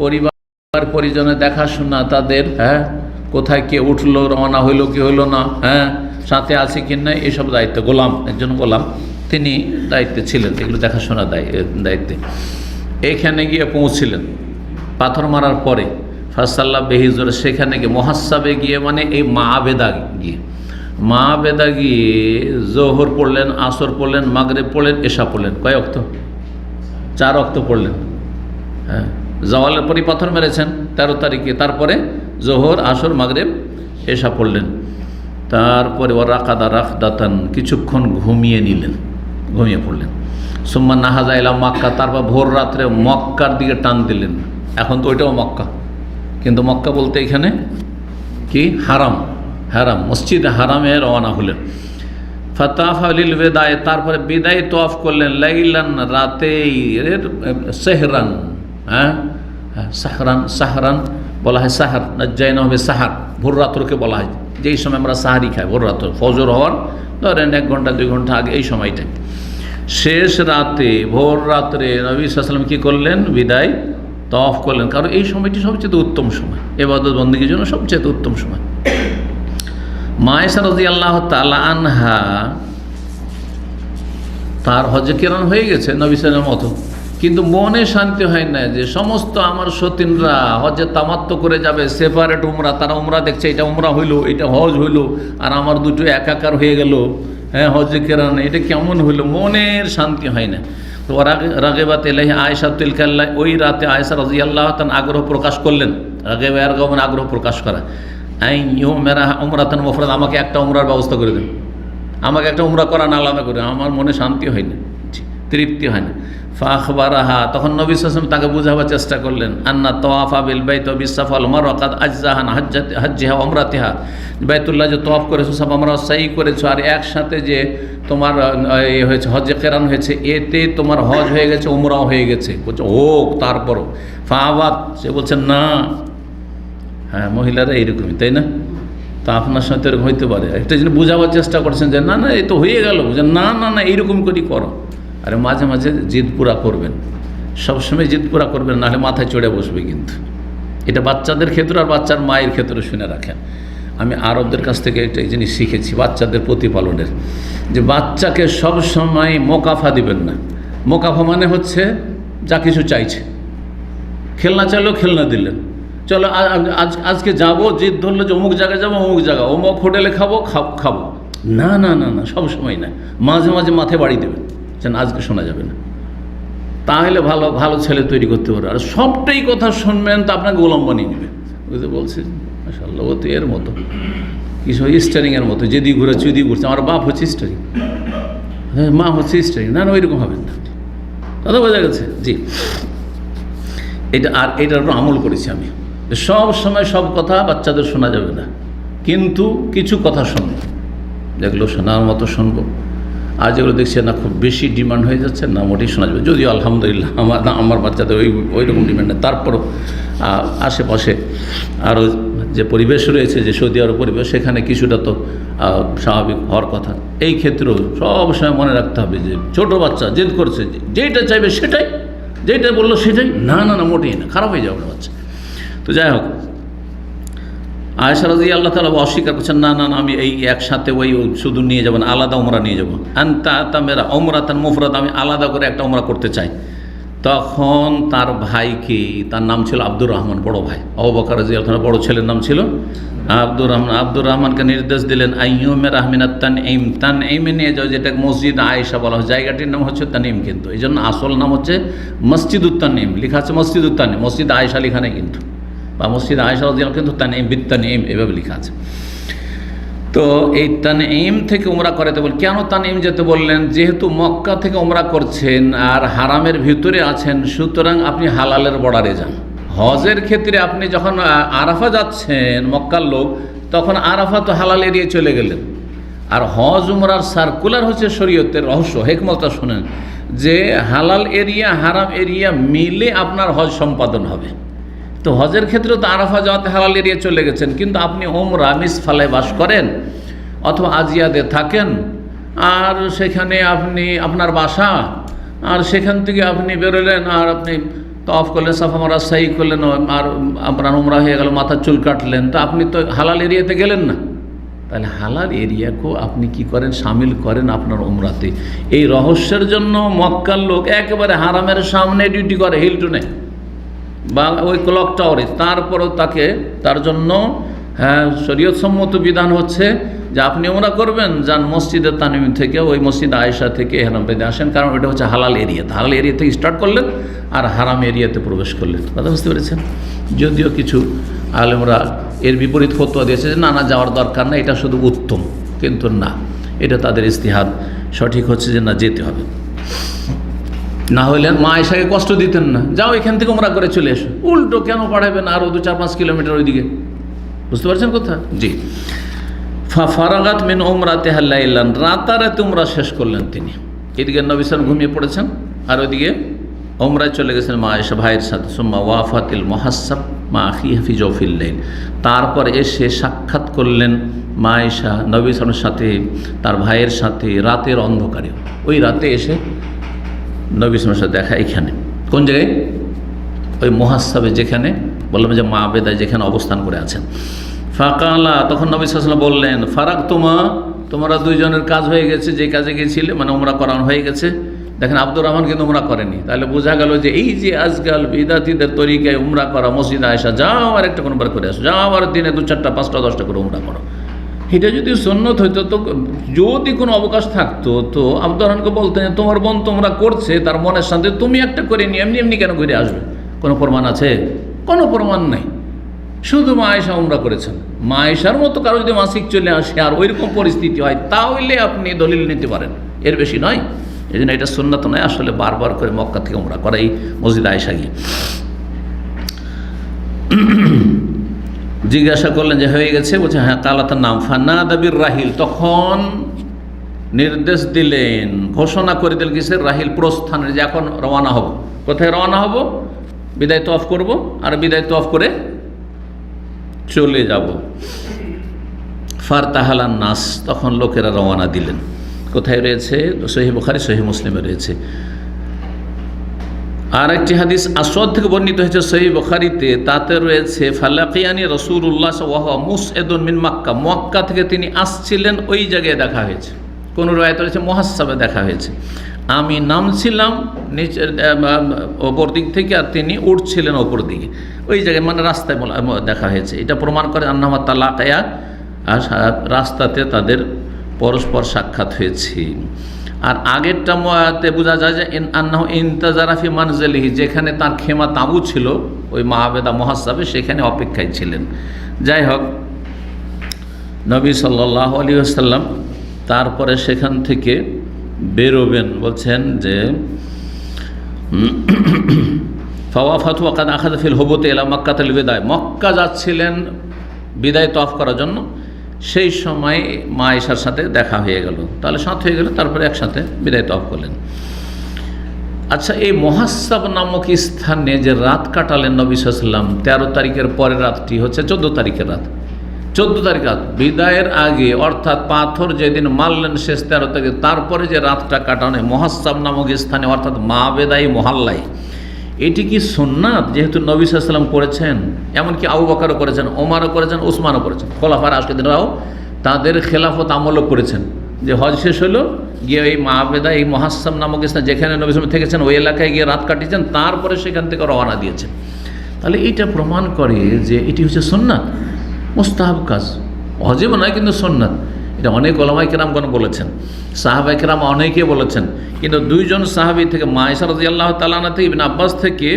Speaker 1: পরিবার পরিজনের দেখাশোনা, তাদের কোথায় কে উঠলো, রওনা হইলো কি হইলো না, সাথে আছে কি না, এসব দায়িত্ব গোলাম, একজন গোলাম তিনি দায়িত্বে ছিলেন, এগুলো দেখাশোনা দায়িত্বে। এইখানে গিয়ে পৌঁছিলেন পাথর মারার পরে, ফাসাল্লাহ বেহিজোর, সেখানে গিয়ে মুহাসাবে গিয়ে, মানে এই মা আবেদা গিয়ে, মা আবেদা গিয়ে জোহর পড়লেন, আসর পড়লেন, মাগরিব পড়লেন, এশা পড়লেন। কয় ওয়াক্ত? 4 ওয়াক্ত পড়লেন। জওয়ালের পরই পাথর মেরেছেন 13 তারিখে, তারপরে জোহর, আসর, মাগরিব, এশা পড়লেন। তারপরে ও রাকাদা রাখদাতান, কিছুক্ষণ ঘুমিয়ে নিলেন, ঘুমিয়ে পড়লেন। সুম্মা নাহাজা ইলা মক্কা, তারপর ভোর রাত্রে মক্কার দিকে টান দিলেন। এখন তো ওইটাও মক্কা, কিন্তু মক্কা বলতে এখানে কি হারাম, হারাম মসজিদ হারামে রওনা হলেন। ফাতাফ আলিল বেদায়, তারপরে বিদায় তোয়াফ করলেন। লাইলান, রাতেই, সেহরান, হ্যাঁ সাহরান, সাহরান বলা হয় সাহার, নাজ্জাইনা হবে সাহার, ভোর রাত্রকে বলা হয়, যেই সময় আমরা সাহারি খাই ভোর রাত্র, ফজর হওয়ার ধরেন 1 ঘন্টা 2 ঘন্টা আগে, এই সময়টা। শেষ রাতে ভোর রাত্রে নবী সাল্লাল্লাহু আলাইহি ওয়াসাল্লাম কী করলেন? বিদায় তওয়াফ করলেন, কারণ এই সময়টি সবচেয়ে উত্তম সময়, ইবাদত বন্দেগীর জন্য সবচেয়ে উত্তম সময়। মা আয়েশা রাদিয়াল্লাহু তাআলা আনহা, তার হজ্জে কিরান হয়ে গেছে নবী সাল্লাল্লাহু আলাইহি ওয়াসাল্লামের মতো, কিন্তু মনে শান্তি হয় না যে সমস্ত আমার সতীনরা হজ্জে তামাত্ম করে যাবে, সেপারেট উমরা, তারা উমরা দেখছে, এটা উমরা হইলো, এটা হজ হইলো, আর আমার দুটো একাকার হয়ে গেল, হ্যাঁ হজ্জে কিরান, এটা কেমন হইলো, মনের শান্তি হয় না। তো রাগেবাত ইলাইহি আয়েশা তিলকাল্লাহ, ওই রাতে আয়েশা রাদিয়াল্লাহু তাআলা আগ্রহ প্রকাশ করলেন। রাগেবা মানে আগ্রহ প্রকাশ করা, আইয়ু মেরা উমরাতান মুফরাদ, আমাকে একটা উমরার ব্যবস্থা করে দেন, আমাকে একটা উমরা করান আলাদা করে, আমার মনে শান্তি হয় না, তৃপ্তি হয় না। ফাখবারাহা, তখন নবী সাল্লাল্লাহু আলাইহি ওয়াসাল্লাম তাকে বোঝাবার চেষ্টা করলেন, আন্না তাওয়াফা বিল বাইত ওয়া বিস সাফা ওয়াল মারওয়া কাদ আজজাহান হজ্জিহা ওয়া উমরাতিহা, বাইতুল্লাহ যে তওয়াফ করেছো, সাফা মারওয়া সাই করেছো, আর একসাথে যে তোমার হয়েছে হজ্জে কিরান হয়েছে, এতে তোমার হজ হয়ে গেছে, উমরাও হয়ে গেছে। বলছে হোক, তারপরও ফাওয়াত, সে বলছে না। হ্যাঁ, মহিলারা এইরকমই, তাই না? তা আপনার সাথে এরকম হইতে পারে, একটা জিনিস বোঝাবার চেষ্টা করছেন যে না না এই তো হয়ে গেল, যে না না না এইরকম করেই করো। আরে মাঝে মাঝে জিদ পুরা করবেন, সবসময় জিদ পুরা করবেন, নাহলে মাথায় চড়ে বসবে। কিন্তু এটা বাচ্চাদের ক্ষেত্রে আর বাচ্চার মায়ের ক্ষেত্রে শুনে রাখেন। আমি আরবদের কাছ থেকে একটা জিনিস শিখেছি বাচ্চাদের প্রতিপালনের, যে বাচ্চাকে সবসময় মোকাফা দিবেন না। মোকাফা মানে হচ্ছে যা কিছু চাইছে, খেলনা চাইলেও খেলনা দিলেন, চলো আজকে যাবো, জিদ ধরলো যে অমুক জায়গায় যাবো, অমুক জায়গা, অমুক হোটেলে খাবো, খাবো না না না না, সবসময় না, মাঝে মাঝে মাথায় বাড়ি দেবেন, যেন আজকে শোনা যাবে না, তাহলে ভালো ভালো ছেলে তৈরি করতে পারবে। আর সবটাই কথা শুনবেন তো আপনাকে গোলাম বানিয়ে নেবে। বুঝতে বলছি মাশাআল্লাহ, ও তো এর মতো কিছু স্টারিংয়ের মতো, যেদিকে ঘুরেছে ওইদিকে ঘুরছে, আমার বাপ হচ্ছে স্টারিং, হ্যাঁ মা হচ্ছে স্টারিং, না না ওইরকম হবেন না, কথা বোঝা গেছে? জি, এটা আর এটার উপর আমল করেছি আমি, সব সময় সব কথা বাচ্চাদের শোনা যাবে না, কিন্তু কিছু কথা শুনবো, যেগুলো শোনার মতো শুনবো, আর যেগুলো দেখছি না খুব বেশি ডিমান্ড হয়ে যাচ্ছে না, মোটেই শোনা যাবে। যদিও আলহামদুলিল্লাহ আমার বাচ্চাদের ওই রকম ডিমান্ড নেই, তারপরও আশেপাশে আরও যে পরিবেশ রয়েছে, যে সৌদি আরব পরিবেশ, সেখানে কিছুটা তো স্বাভাবিক হওয়ার কথা। এই ক্ষেত্রেও সবসময় মনে রাখতে হবে যে ছোটো বাচ্চা জেদ করছে, যেইটা চাইবে সেটাই, যেইটা বললো সেটাই, না না না মোটেই না, খারাপ হয়ে যাবে বাচ্চা। তো যাই হোক, আয়েশা রাদিয়াল্লাহু তাআলা অস্বীকার করছেন, না না না আমি এই একসাথে ওই শুধু নিয়ে যাবো না, আলাদা উমরা নিয়ে যাবো। আনতা তামেরা উমরাতান মুফরাদ, আমি আলাদা করে একটা উমরা করতে চাই। তখন তার ভাইকে, তার নাম ছিল আব্দুর রহমান, বড় ভাই, আবু বকর রাদিয়াল্লাহু তাআলা বড় ছেলের নাম ছিল আব্দুর রহমান। আব্দুর রহমানকে নির্দেশ দিলেন, আইয়ুমের আহমিনাত তানঈম, তানঈমে নিয়ে যাও, যেটা মসজিদ আয়েশা বলা হয়, জায়গাটির নাম হচ্ছে তানঈম, কিন্তু এই জন্য আসল নাম হচ্ছে মসজিদুত তানঈম, লেখা আছে মসজিদুত তানঈম, মসজিদ আয়েশা লেখা নেই কিন্তু, বা মসজিদ আয়েশা রাদিয়াল্লাহু কিন্তু তানঈম বিত তানঈম এভাবে লেখা আছে। তো এই তানঈম থেকে উমরা করাতে বল, কেন তানঈম যেতে বললেন? যেহেতু মক্কা থেকে উমরা করছেন আর হারামের ভিতরে আছেন, সুতরাং আপনি হালালের বর্ডারে যান। হজের ক্ষেত্রে আপনি যখন আরাফা যাচ্ছেন, মক্কার লোক, তখন আরাফা তো হালাল এরিয়ে চলে গেলেন। আর হজ উমরার সার্কুলার হচ্ছে শরীয়তের রহস্য, হেকমতটা শোনেন, যে হালাল এরিয়া হারাম এরিয়া মিলে আপনার হজ সম্পাদন হবে। তো হজের ক্ষেত্রেও তো আরাফা যাওয়াতে হালাল এরিয়া চলে গেছেন, কিন্তু আপনি ওমরা মিসফালায় বাস করেন অথবা আজিয়াদে থাকেন, আর সেখানে আপনি আপনার বাসা, আর সেখান থেকে আপনি বেরোলেন, আর আপনি তওয়াফ করলেন, সাফা মারওয়া সাই করলেন, আর আপনার উমরা হয়ে গেল, মাথার চুল কাটলেন, তো আপনি তো হালাল এরিয়াতে গেলেন না। তাহলে হালাল এরিয়াকেও আপনি কি করেন? শামিল করেন আপনার উমরাতে। এই রহস্যের জন্য মক্কার লোক একেবারে হারামের সামনে ডিউটি করে, হিলটনে বা ওই ক্লক টাওয়ারে, তারপরও তার জন্য শরীয়ত সম্মত বিধান হচ্ছে যে আপনি ওমরা করবেন, যান মসজিদে তানিম থেকে, ওই মসজিদ আয়েশা থেকে এহরাম বেঁধে আসেন, কারণ ওটা হচ্ছে হালাল এরিয়া। হালাল এরিয়া থেকে স্টার্ট করলেন আর হারাম এরিয়াতে প্রবেশ করলেন। কথা বুঝতে পেরেছেন? যদিও কিছু আলেমরা এর বিপরীত ফতোয়া দিয়েছে যে না যাওয়ার দরকার না, এটা শুধু উত্তম, কিন্তু না, এটা তাদের ইজতিহাদ, সঠিক হচ্ছে যে না, যেতে হবে। না হইলে মা আয়েশাকে কষ্ট দিতেন না, যাও এখান থেকে ওমরা করে চলে এসো, উল্টো কেন পাঠাবেন আরও 2-4-5 কিলোমিটার ওইদিকে। বুঝতে পারছেন কথা? জি। ফারাগাত মিন উমরাতে হাল্লাইলান, রাতারাতি উমরা শেষ করলেন তিনি। এদিকে নবী সাল্লাল্লাহু ঘুমিয়ে পড়েছেন আর ওইদিকে উমরায় চলে গেছেন মা আয়েশা ভাইয়ের সাথে। সুম্মা ওয়াফাতিল মুহাসসাব মা আখিহি ফি জাওফিল লাইল, তারপর এসে সাক্ষাৎ করলেন মা আয়েশা নবী সাল্লাল্লাহু সাথে, তার ভাইয়ের সাথে রাতের অন্ধকারে। ওই রাতে এসে নবী সাল্লাল্লাহু সাথে দেখা এখানে। কোন জায়গায়? ওই মুহাসসাবে, যেখানে বললাম যে মা বেদায় যেখানে অবস্থান করে আছেন। ফাকালা, তখন নবী সাল্লাল্লাহু আলাইহি ওয়াসাল্লাম বললেন, ফারাক তোমরা দুইজনের কাজ হয়ে গেছে, যে কাজে গিয়েছিলে, মানে উমরা করানো হয়ে গেছে। দেখেন আব্দুর রহমান কিন্তু উমরা করেনি, তাহলে বোঝা গেল যে এই যে আজকাল বিদাতিদের তরিকায় উমরা করা, মসজিদে আয়েশা যাও আর একটা কোনোবার করে আসো, যাও আর দিনে 2-4টা 5টা 10টা করে উমরা করো। এটা যদি সুন্নত হইতো, তো যদি কোনো অবকাশ থাকতো তো আব্দুর রহমানকে বলতেন তোমার বোন তোমরা করছে, তার মনের শান্তি, তুমি একটা করে নিয়ে এমনি কেন ঘুরে আসবে? কোনো প্রমাণ আছে? কোনো প্রমাণ নাই। শুধু মা আয়েশা উমরা করেছেন। মা আয়েশার মতো কারো যদি মাসিক চলে আসে আর ওইরকম পরিস্থিতি হয়, তাহলে আপনি দলিল নিতে পারেন, এর বেশি নয়। এই জন্য এটা সুন্নাত নয়, আসলে বারবার করে মক্কা থেকে উমরা করা, এই মসজিদ আয়েশা গিয়ে। জিজ্ঞাসা করলেন যে হয়ে গেছে, বলছে হ্যাঁ। কালাতার নাম ফানাদা বির রাহিল, তখন নির্দেশ দিলেন, ঘোষণা করে দিলেন কিসের? রাহিল, প্রস্থানের, যে এখন রওনা হব। কোথায় রওনা হব? বিদায় তওয়াফ করব, আর বিদায় তওয়াফ করে চলে যাব। ফারতাহালান নাস, তখন লোকেরা রওনা দিলেন। কোথায় রয়েছে? সহিহ বুখারী সহিহ মুসলিমে রয়েছে। আর একটি হাদিস আসওয়াদ থেকে বর্ণিত হয়েছে সহিহ বুখারীতে, তাতে রয়েছে ফালাকিয়ানি রাসূলুল্লাহ ওয়া হুয়া মুসঈদুন মিন মক্কা, মক্কা থেকে তিনি আসছিলেন, ওই জায়গায় দেখা হয়েছে। কোন রওয়ায়াতে রয়েছে মুহাসসাবে দেখা হয়েছে। আমি নামছিলাম নিচের ওপর দিক থেকে, আর তিনি উঠছিলেন ওপর দিকে, ওই জায়গায়, মানে রাস্তায় দেখা হয়েছে। এটা প্রমাণ করে আন্নাহা তালাকায়া, রাস্তাতে তাদের পরস্পর সাক্ষাৎ হয়েছে। আর আগেরটাতে বোঝা যায় যে আন্নাহু ইনতাজারা ফি মানজিলিহি, যেখানে তার খেমা তাঁবু ছিল ওই মাহবেদা মুহাসসাবে, সেখানে অপেক্ষায় ছিলেন। যাই হোক, নবী সাল্লাল্লাহু আলাইহি ওয়াসাল্লাম তারপরে সেখান থেকে বেরোবেন। বলছেন যে ফাওয়াফাতু ওয়া কাদ আখাযা ফিল হুবুতি ইলা মক্কাতুল বিদায়, মক্কা যাচ্ছিলেন বিদায় তওয়াফ করার জন্য। সেই সময় মা আয়েশার সাথে দেখা হয়ে গেল, তাহলে সাথ হয়ে গেল, তারপরে একসাথে বিদায় তওয়াফ করলেন। আচ্ছা, এই মুহাসসাব নামক স্থানে যে রাত কাটালেন নবী সাল্লাল্লাহু আলাইহি ওয়াসাল্লাম, 13 তারিখের পরের রাতটি হচ্ছে 14 তারিখের রাত। 14 তারিখ রাত বিদায়ের আগে, অর্থাৎ পাথর যেদিন মারলেন শেষ 13 তারিখে, তারপরে যে রাতটা কাটানো মুহাসসাব নামক স্থানে, অর্থাৎ মাবেদাই মহল্লায়, এটি কি সুন্নাত? যেহেতু নবী সাল্লাল্লাহু আলাইহি ওয়াসাল্লাম করেছেন, এমনকি আবু বকরও করেছেন, ওমরও করেছেন, ওসমানও করেছেন, খোলাফায়ে রাশিদিনরাও তাদের খেলাফত আমলও করেছেন, যে হজ শেষ হলো গিয়ে এই মাবেদা, এই মুহাসসাব নামক স্থান যেখানে নবী সাল্লাল্লাহু আলাইহি ওয়াসাল্লাম থেকেছেন, ওই এলাকায় গিয়ে রাত কাটিয়েছেন, তারপরে সেখান থেকে রওনা দিয়েছেন। তাহলে এইটা প্রমাণ করে যে এটি হচ্ছে সুন্নাত, মুস্তাহাব কাজ, ওয়াজিব নয়, কিন্তু সুন্নাত। এটা অনেক ওলামায়ে কেরামগণ বলেছেন, সাহাবায়ে কেরাম অনেকে বলেছেন, কিন্তু দুইজন সাহাবী থেকে, মা আয়েশা রাদিয়াল্লাহু তাআলা আনহা থেকে, ইবনে আব্বাস থেকে,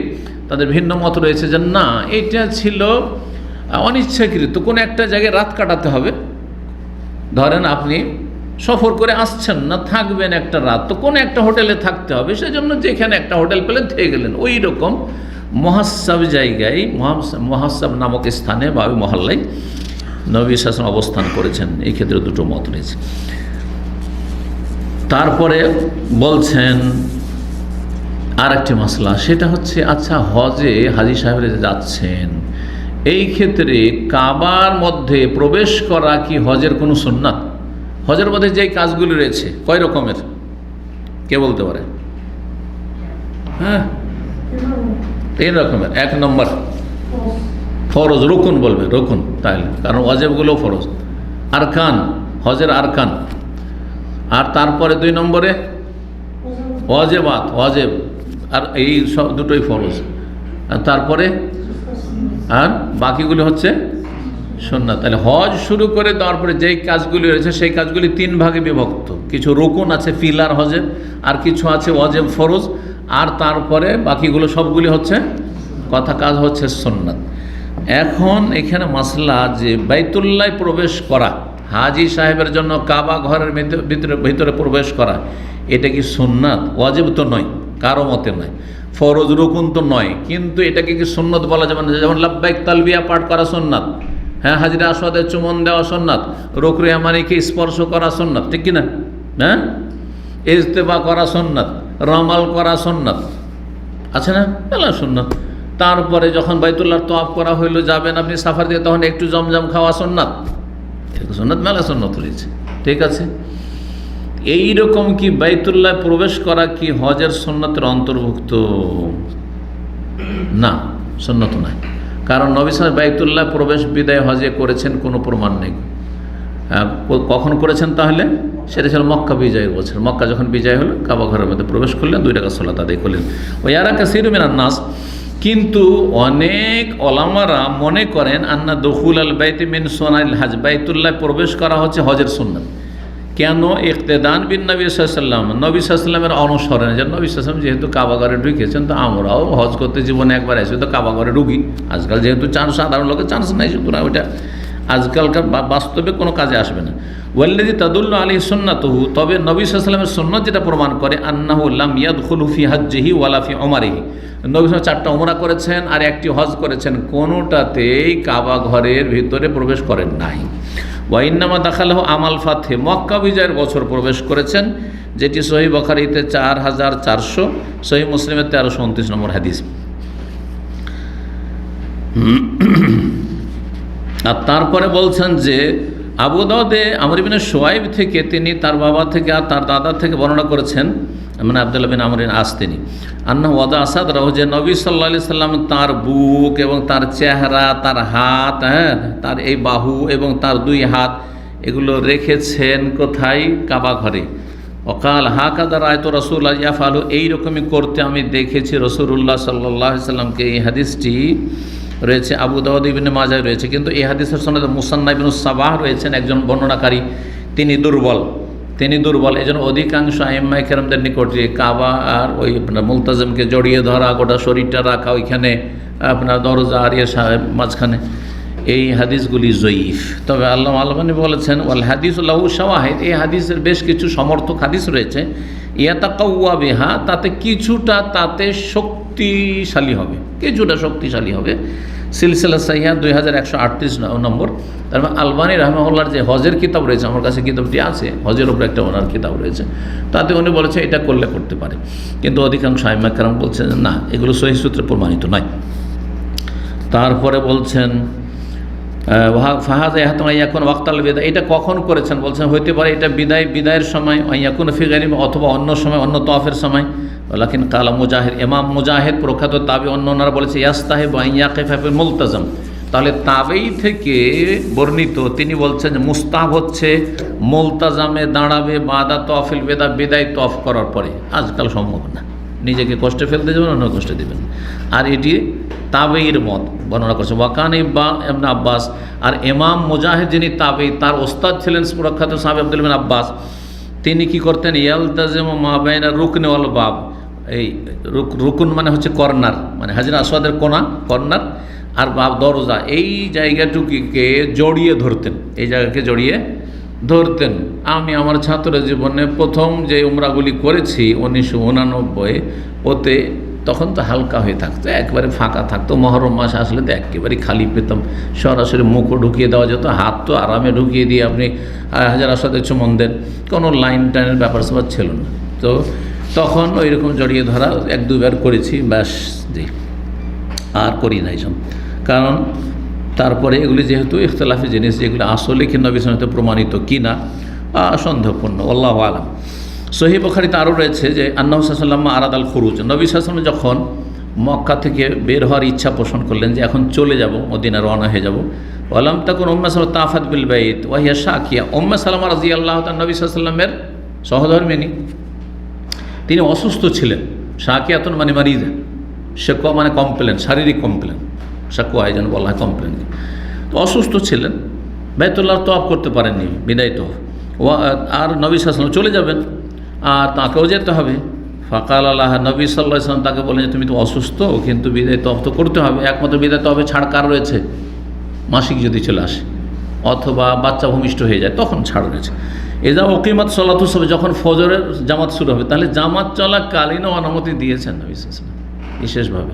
Speaker 1: তাদের ভিন্ন মত রয়েছে যে না, এটা ছিল অনিচ্ছাকৃত, কোনো একটা জায়গায় রাত কাটাতে হবে। ধরেন আপনি সফর করে আসছেন না, থাকবেন একটা রাত, তো কোনো একটা হোটেলে থাকতে হবে, সেজন্য যেখানে একটা হোটেল পেলেন থেকে গেলেন। ওই রকম মুহাসসাব জায়গায়, মুহাসসাব নামক স্থানে বা ওই মহল্লায় নবী সাল্লাল্লাহু আলাইহি ওয়াসাল্লাম অবস্থান করেছেন। এই ক্ষেত্রে দুটো মত রয়েছে। তারপরে বলছেন আর একটি মাসলা, সেটা হচ্ছে আচ্ছা, হজে হাজী সাহেবরা যাচ্ছেন, এই ক্ষেত্রে কাবার মধ্যে প্রবেশ করা কি হজের কোনো সুন্নাত? হজের মধ্যে যেই কাজগুলি রয়েছে কয় রকমের, কে বলতে পারে? হ্যাঁ, 3 রকমের। 1 নম্বর ফরজ, রুকুন বলবে, রুকুন, তাহলে কারণ ওয়াজিবগুলোও ফরজ, আরকান, হজের আরকান। আর তারপরে 2 নম্বরে ওয়াজিবাত, ওয়াজিব, আর এই সব দুটোই ফরজ। আর তারপরে আর বাকিগুলো হচ্ছে সুন্নাত। তাহলে হজ শুরু করে দেওয়ার পরে যেই কাজগুলি রয়েছে সেই কাজগুলি 3 ভাগে বিভক্ত। কিছু রুকুন আছে পিলার হজের, আর কিছু আছে ওয়াজিব ফরজ, আর তারপরে বাকিগুলো সবগুলি হচ্ছে কাজ হচ্ছে সুন্নাত। এখন এখানে মাসলা যে বাইতুল্লাহ প্রবেশ করা, হাজি সাহেবের জন্য কাবা ঘরের ভিতরে প্রবেশ করা, এটা কি সুন্নাত? ওয়াজিব তো নয়, কারো মতে নয়, ফরজ রুকুন তো নয়, কিন্তু এটাকে কি সুন্নাত বলা যাবে না? যেমন লাব্বাইক তালবিয়া পাঠ করা সুন্নাত, হ্যাঁ, হাজরে আসওয়াদে চুমন দেওয়া সুন্নাত, রুকনে ইয়ামানিকে স্পর্শ করা সুন্নাত, ঠিক কিনা? হ্যাঁ, ইজতেবা করা সুন্নাত, রমাল করা সুন্নাত, আছে না? মেলা সুন্নাত। তারপরে যখন বাইতুল্লাহর তওয়াফ করা হইলো, যাবেন আপনি সাফার দিয়ে, তখন একটু জমজম খাওয়া সুন্নাত, সুন্নাত, মেলা সুন্নাত রয়েছে, ঠিক আছে। এইরকম কি বাইতুল্লাহ প্রবেশ করা কি হজের সুন্নাতের অন্তর্ভুক্ত? না, সুন্নত নয়। কারণ নবী সাল্লাল্লাহু আলাইহি ওয়াসাল্লাম বাইতুল্লাহ প্রবেশ বিদায় হজে করেছেন কোনো প্রমাণ নেই। কখন করেছেন তাহলে? সেটা ছিল মক্কা বিজয়ের বছর। মক্কা যখন বিজয় হলো, কাবা ঘরের মধ্যে প্রবেশ করলেন, 2 রাকাত সালাত আদায় করলেন। ওয়ারা কাসীরু মিনান নাস, কিন্তু অনেক ওলামারা মনে করেন আন্না দুখুল আল বাইতি মিন সুনানিল হজ, বাইতুল্লাহ প্রবেশ করা হচ্ছে হজের সুন্নাত। কেন? ইক্তেদান বিন নবী সাল্লাল্লাহু আলাইহি ওয়াসাল্লাম, নবী সাল্লাল্লাহু আলাইহি ওয়াসাল্লামের অনুসরণে। যে নবী সাল্লাল্লাহু আলাইহি ওয়াসাল্লাম যেহেতু কাবা ঘরে ঢুকেছেন, তো আমরাও হজ করতে জীবনে একবার এসে তো কাবা ঘরে ঢুকি। আজকাল যেহেতু সাধারণ লোকের চান্স নাই, সুতরাং ওইটা আজকালকার বাস্তবে কোনো কাজে আসবে না। ওয়াল্লাযী তাদুল্লু আলাইহি সুন্নাতুহু, তবে নবী সাল্লাল্লাহু আলাইহি ওয়াসাল্লামের সুন্নাত যেটা প্রমাণ করে, আন্নাহু লাম ইয়াদখুলু ফি হজ্জিহি ওয়ালা ফি উমরিহি, নবী সাল্লাল্লাহু আলাইহি ওয়াসাল্লাম 4টা উমরা করেছেন আর 1টি হজ করেছেন, কোনোটাতেই কাবা ঘরের ভিতরে প্রবেশ করেন নাই। ওয়াইন্নামা দাখালাহু আমাল ফাতহে, মক্কা বিজয়ের বছর প্রবেশ করেছেন, যেটি সহিহ বুখারীতে 4400, সহিহ মুসলিমে 1329 নম্বর হাদিস। আর তারপরে বলছেন যে আবু দাউদে আমর ইবনে শুআইব থেকে, তিনি তার বাবা থেকে আর তার দাদা থেকে বর্ণনা করেছেন, মানে আব্দুল্লাহ বিন আমর বিন আস, তিনি আন্না ওয়াদা আসাদ রাহু, যে নবী সাল্লাল্লাহু আলাইহি সাল্লাম তার বুক এবং তার চেহারা, তার হাত, হ্যাঁ, তার এই বাহু এবং তার 2 হাত, এগুলো রেখেছেন কোথায়? কাবা ঘরে। অকাল হাকাদা রায়ত রাসূলুল্লাহ ইয়াফআলু, এইরকমই করতে আমি দেখেছি রাসূলুল্লাহ সাল্লাল্লাহু আলাইহি সাল্লামকে। এই হাদিসটি রয়েছে আবু দাউদ, ইবনে মাজাহ রয়েছে, কিন্তু এই হাদিসের সনদে মুসান্নাফ ইবনে সাবাহ রয়েছেন একজন বর্ণনাকারী, তিনি দুর্বল। এই জন্য অধিকাংশ আইম্মায়ে কেরামদের নিকটে কাবা আর ওই আপনার মুলতাজিমকে জড়িয়ে ধরা, গোটা শরীরটা রাখা ওইখানে আপনার দরজা আর ইয়ে মাঝখানে, এই হাদিসগুলি জয়ীফ। তবে আল্লামা আলবানী বলেছেন ওয়াল হাদিস লাহু শাওয়াহিদ, এই হাদিসের বেশ কিছু সমর্থক হাদিস রয়েছে, ইয়াতাকাওয়া বিহা, তাতে কিছুটা শক্তিশালী হবে, সিলসিলা সাহিহা 2138 নম্বর। তারপর আলবানী রাহমাহুল্লাহর যে হজের কিতাব রয়েছে, আমার কাছে কিতাবটি আছে, হজের উপরে একটা ওনার কিতাব রয়েছে, তাতে উনি বলেছে এটা করতে পারে, কিন্তু অধিকাংশ আইম্মায়ে কেরাম বলছেন না, এগুলো সহিহ সূত্রে প্রমাণিত নয়। তারপরে বলছেন ফাহাজা ইয়াহতাম আইয়াকুন ওয়াক্তাল বিদায়, এটা কখন করেছেন? বলছেন হইতে পারে এটা বিদায়ের সময়, আইয়াকুন ফি গায়রি, অথবা অন্য সময়, অন্য তওয়াফের সময়। লাকিন কালা মুজাহিদ, ইমাম মুজাহিদ প্রখ্যাত তাবি, অন্যরা বলেছে ইয়াস্তাহিবু আন ইয়াকিফা ফিল মুলতাজাম, তাহলে তাবেই থেকে বর্ণিত, তিনি বলছেন যে মুস্তাহাব হচ্ছে মুলতাজামে দাঁড়াবে বাদা তওয়াফিল বিদা, বিদায় তওয়াফ করার পরে। আজকাল সম্ভব না, নিজেকে কষ্টে ফেলতে যাবেন, অন্য কষ্টে দেবেন। আর এটি তাবেইর মত বর্ণনা করছে ওয়াকান ইবনে আব্বাস, আর ইমাম মুজাহিদ যিনি তাবেই, তার ওস্তাদ ছিলেন প্রখ্যাত সাহাবী আব্দুল্লাহ বিন আব্বাস, তিনি কি করতেন? ইয়ালতাজিমু মা বাইনা রুকনি ওয়াল বাব, এই রুকুন মানে হচ্ছে কর্নার, মানে হাজরে আসওয়াদের কোণা, কর্নার, আর বাব দরজা, এই জায়গাটুকুকে জড়িয়ে ধরতেন, এই জায়গাকে জড়িয়ে ধরতেন। আমি আমার ছাত্র জীবনে প্রথম যে উমরাগুলি করেছি 1989, ওতে তখন তো হালকা হয়ে থাকতো, একবারে ফাঁকা থাকতো। মহরম মাস আসলে তো একেবারে খালি পেতাম, সরাসরি মুখও ঢুকিয়ে দেওয়া যেত, হাত তো আরামে ঢুকিয়ে দিয়ে আপনি হাজার আসাদে চুমন দেন, কোনো লাইন টাইনের ব্যাপার স্যাপার ছিল না। তো তখন ওই রকম জড়িয়ে ধরা 1-2 বার করেছি, ব্যাস, জি, আর করি নাই সব। কারণ তারপরে এগুলি যেহেতু ইখতিলাফি জিনিস, যেগুলো আসলে কি নবী সাল্লাল্লাহু আলাইহি ওয়াসাল্লাম প্রমাণিত কিনা সন্দেহপূর্ণ, আল্লাহু আলাম। সহিহ বুখারীতে আরও রয়েছে যে আন্নাহু সাল্লাল্লাহু আরাদাল খুরুজ, নবী সাল্লাল্লাহু আলাইহি ওয়াসাল্লাম যখন মক্কা থেকে বের হওয়ার ইচ্ছা পোষণ করলেন যে এখন চলে যাব, মদিনা রওনা হয়ে যাব, ওয়ালাম তাকুন উম্মে সালামা তাফাত বিল বাইত ওয়া হিয়া শাকিয়া, উম্মে সালামা রাদিয়াল্লাহু তাআলা নবী সাল্লাল্লাহু আলাইহি ওয়াসাল্লামের সহধর্মিণী, তিনি অসুস্থ ছিলেন। শাকিয়াতুন মানে মারিজা, শাকওয়া মানে কমপ্লেন, শারীরিক কমপ্লেন, শাকওয়া এই জন্য বলা হয় কমপ্লেন। তো অসুস্থ ছিলেন, বাইতুল্লাহ তওয়াফ করতে পারেননি, বিদায় তওয়াফ। আর নবী সাল্লাল্লাহু আলাইহি ওয়াসাল্লাম চলে যাবেন আর তাকেও যেতে হবে। ফাকাল আল্লাহ, নবী সাল্লাল্লাহু আলাইহি ওয়াসাল্লাম তাকে বলেন যে তুমি তো অসুস্থ, কিন্তু বিদায় তওয়াফ তো করতে হবে। একমাত্র বিদায় তওয়াফে ছাড় কার রয়েছে? মাসিক যদি চলে আসে অথবা বাচ্চা ভূমিষ্ঠ হয়ে যায় তখন ছাড় রয়েছে। এজা ওকিমাত সলাতুস সুবহ, যখন ফজরের জামাত শুরু হবে, তাহলে জামাত চলাকালীনও অনুমতি দিয়েছেন নবী সাল্লাল্লাহু আলাইহি ওয়াসাল্লাম বিশেষভাবে।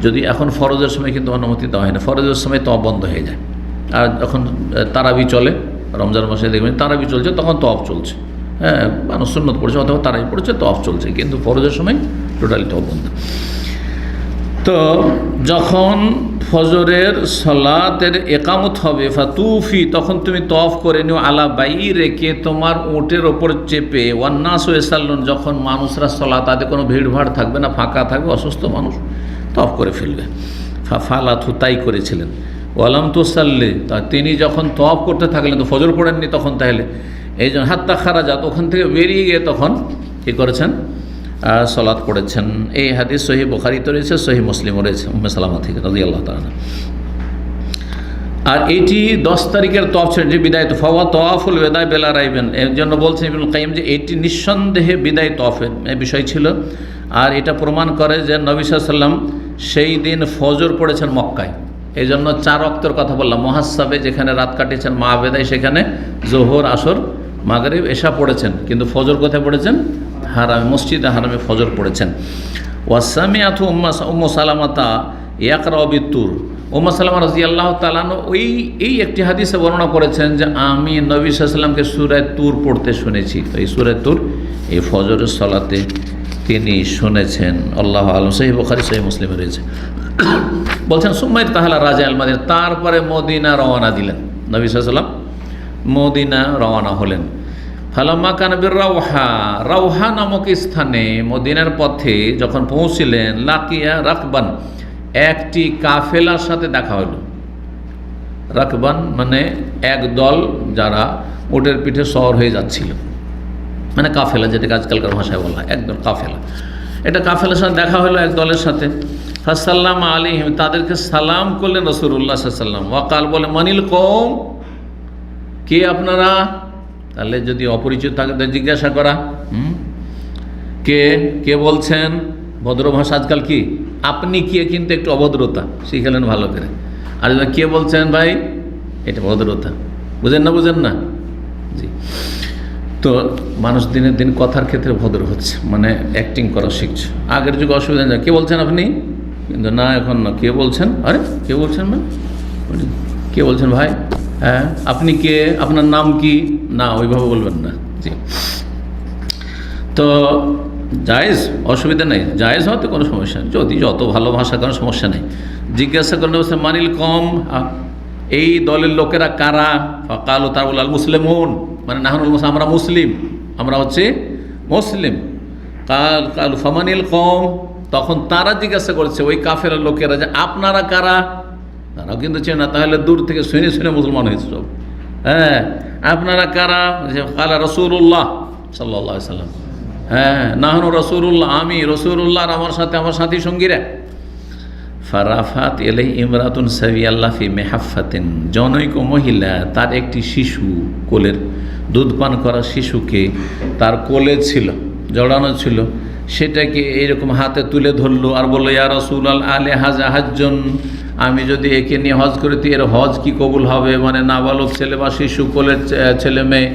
Speaker 1: যদি এখন ফরজের সময় কিন্তু অনুমতি দেওয়া হয় না, ফরজের সময় তওয়াফ বন্ধ হয়ে যায়। আর যখন তারাবি চলে, রমজান মাসে দেখবেন তারাবি চলছে, তখন তওয়াফ চলছে। হ্যাঁ, মানুষ সুন্নত পড়ছে অথবা তারাবি পড়ছে, তওয়াফ চলছে, কিন্তু ফরজের সময় টোটালি তওয়াফ বন্ধ। তো যখন ফজরের সলাতের একামত হবে, ফাতুফি, তখন তুমি তওয়াফ করে নিও আলা বাইরেকে, তোমার উটের ওপর চেপে, ওয়ান্নাস ইয়াসাল্লুন, যখন মানুষরা সলাত আদে কোনো ভিড়ভাড় থাকবে না, ফাঁকা থাকবে, অসুস্থ মানুষ তওয়াফ করে ফেলবে। ফালাথু, তাই করেছিলেন। ওয়ালাম তুসাল্লি, তা তিনি যখন তওয়াফ করতে থাকলেন তো ফজর পড়েননি তখন, তাহলে এই জন্য হাত্তা খারাজাত, ওখান থেকে বেরিয়ে গিয়ে তখন কী করেছেন? সলাত পড়েছেন। এই হাদিস সহিহ বুখারীতে রয়েছে, সহিহ মুসলিমও রয়েছে উম্মে সালামা থেকে রাদিয়াল্লাহু তাআলা। আর এইটি 10 তারিখের তওয়াফ ছিল, যে বিদায় ফাওয়া তওয়াফুল বিদায় বেলা রাইবেন। এর জন্য বলছেন ইবনুল কাইয়িম যে এটি নিঃসন্দেহে বিদায় তওয়াফের বিষয় ছিল। আর এটা প্রমাণ করে যে নবী সাল্লাল্লাহু আলাইহি ওয়াসাল্লাম সেই দিন ফজর পড়েছেন মক্কায়। এই জন্য 4 ওয়াক্তের কথা বললাম, মুহাসসাবে যেখানে রাত কাটিয়েছেন, মাহবেদায় সেখানে জোহর, আসর, মাগরিব, এশা পড়েছেন, কিন্তু ফজর কোথায় পড়েছেন? হারামে, মসজিদে হারামে ফজর পড়েছেন। ওয়াসামিআতু উম্মু সালামাতা ইয়াকরাউ বিত্তুর, উম্মু সালামা রাদিয়াল্লাহু তাআলা এই একটি হাদিসে বর্ণনা করেছেন যে আমি নবী সাল্লাল্লাহু আলাইহি ওয়াসাল্লামকে সূরা তুর পড়তে শুনেছি। তো এই সূরা তুর এই ফজরের সালাতে তিনি শুনেছেন। আল্লাহু আ'লাম। সহিহ বুখারী, সহিহ মুসলিমে রয়েছে। বলছেন সুম্মাইর তাহলা রাজা আল মাদিনা, তারপরে মদিনা রওনা দিলেন নবী সাল্লাল্লাহু আলাইহি ওয়াসাল্লাম, মদিনা রওনা হলেন। ফালাম্মা কানা বির-রাওহা, রাওহা নামক স্থানে মদিনার পথে যখন পৌঁছিলেন, লাকিয়া রাকবান, একটি কাফেলার সাথে দেখা হলো। রাকবান মানে এক দল যারা উটের পিঠে সওয়ার হয়ে যাচ্ছিল, মানে কাফেলা, যেটাকে আজকালকার ভাষায় বলা হয় একদল কাফেলা। এটা কাফেলার সাথে দেখা হলো এক দলের সাথে। ফাসাল্লাম আলাইহিম, তাদেরকে সালাম করলেন রাসূলুল্লাহ সাল্লাল্লাহু আলাইহি ওয়াসাল্লাম। ওয়াকাল, বলে মানিল কওম, কে আপনারা? তাহলে যদি অপরিচিত থাকে তো জিজ্ঞাসা করা, কে কে বলছেন। ভদ্র ভাষা আজকাল কি আপনি কে, কিন্তু একটু অভদ্রতা শিখালেন ভালো করে। আর যদি কে বলছেন ভাই, এটা ভদ্রতা, বুঝেন না? বুঝেন না? জি। তো মানুষ দিনের দিন কথার ক্ষেত্রে ভদ্র হচ্ছে, মানে অ্যাক্টিং করা শিখছে। আগের যুগে অসুবিধা নেই, কে বলছেন আপনি, কিন্তু না, এখন না, কে বলছেন, আরে কে বলছেন ভাই, কে বলছেন ভাই, হ্যাঁ আপনি কে, আপনার নাম কি, না ওইভাবে বলবেন না। জি। তো জায়েজ, অসুবিধা নেই, জায়েজ হতে কোনো সমস্যা নেই, যদি যত ভালো ভাষা কোনো সমস্যা নেই। জিজ্ঞাসা করেন মানিল কম, এই দলের লোকেরা কারা? ফাকালু, তারা বলল আল মুসলিমুন, মানে নাহনুল মুসলিম, আমরা মুসলিম, আমরা হচ্ছে মুসলিম। কাল ফামানিল কম, তখন তারা জিজ্ঞাসা করেছে ওই কাফেরের লোকেরা যে আপনারা কারা? তারাও কিন্তু চেনে না, তাহলে দূর থেকে শুনে শুনে মুসলমান হয়েছে সব। হ্যাঁ, আপনারা কারা? কালা রাসূলুল্লাহ সাল্লাল্লাহু আলাইহি ওয়াসাল্লাম। হ্যাঁ, নাহনু রাসূলুল্লাহ, আমি রাসূলুল্লাহ, আর আমার সাথে আমার সাথী সঙ্গীরা। ফারাফাত এলাই ইমরাতুন সাবিয়াল্লাহ ফি মেহাফাতিন, জনৈক মহিলা তার একটি শিশু, কোলের দুধ পান করা শিশুকে তার কোলে ছিল, জড়ানো ছিল, সেটাকে এইরকম হাতে তুলে ধরলো আর বললো ইয়া রাসূলাল আলে হাজা হাজ্জুন, আমি যদি একে নিয়ে হজ করি তো এর হজ কি কবুল হবে? মানে নাবালক ছেলে বা শিশু, কোলের ছেলে মেয়ে,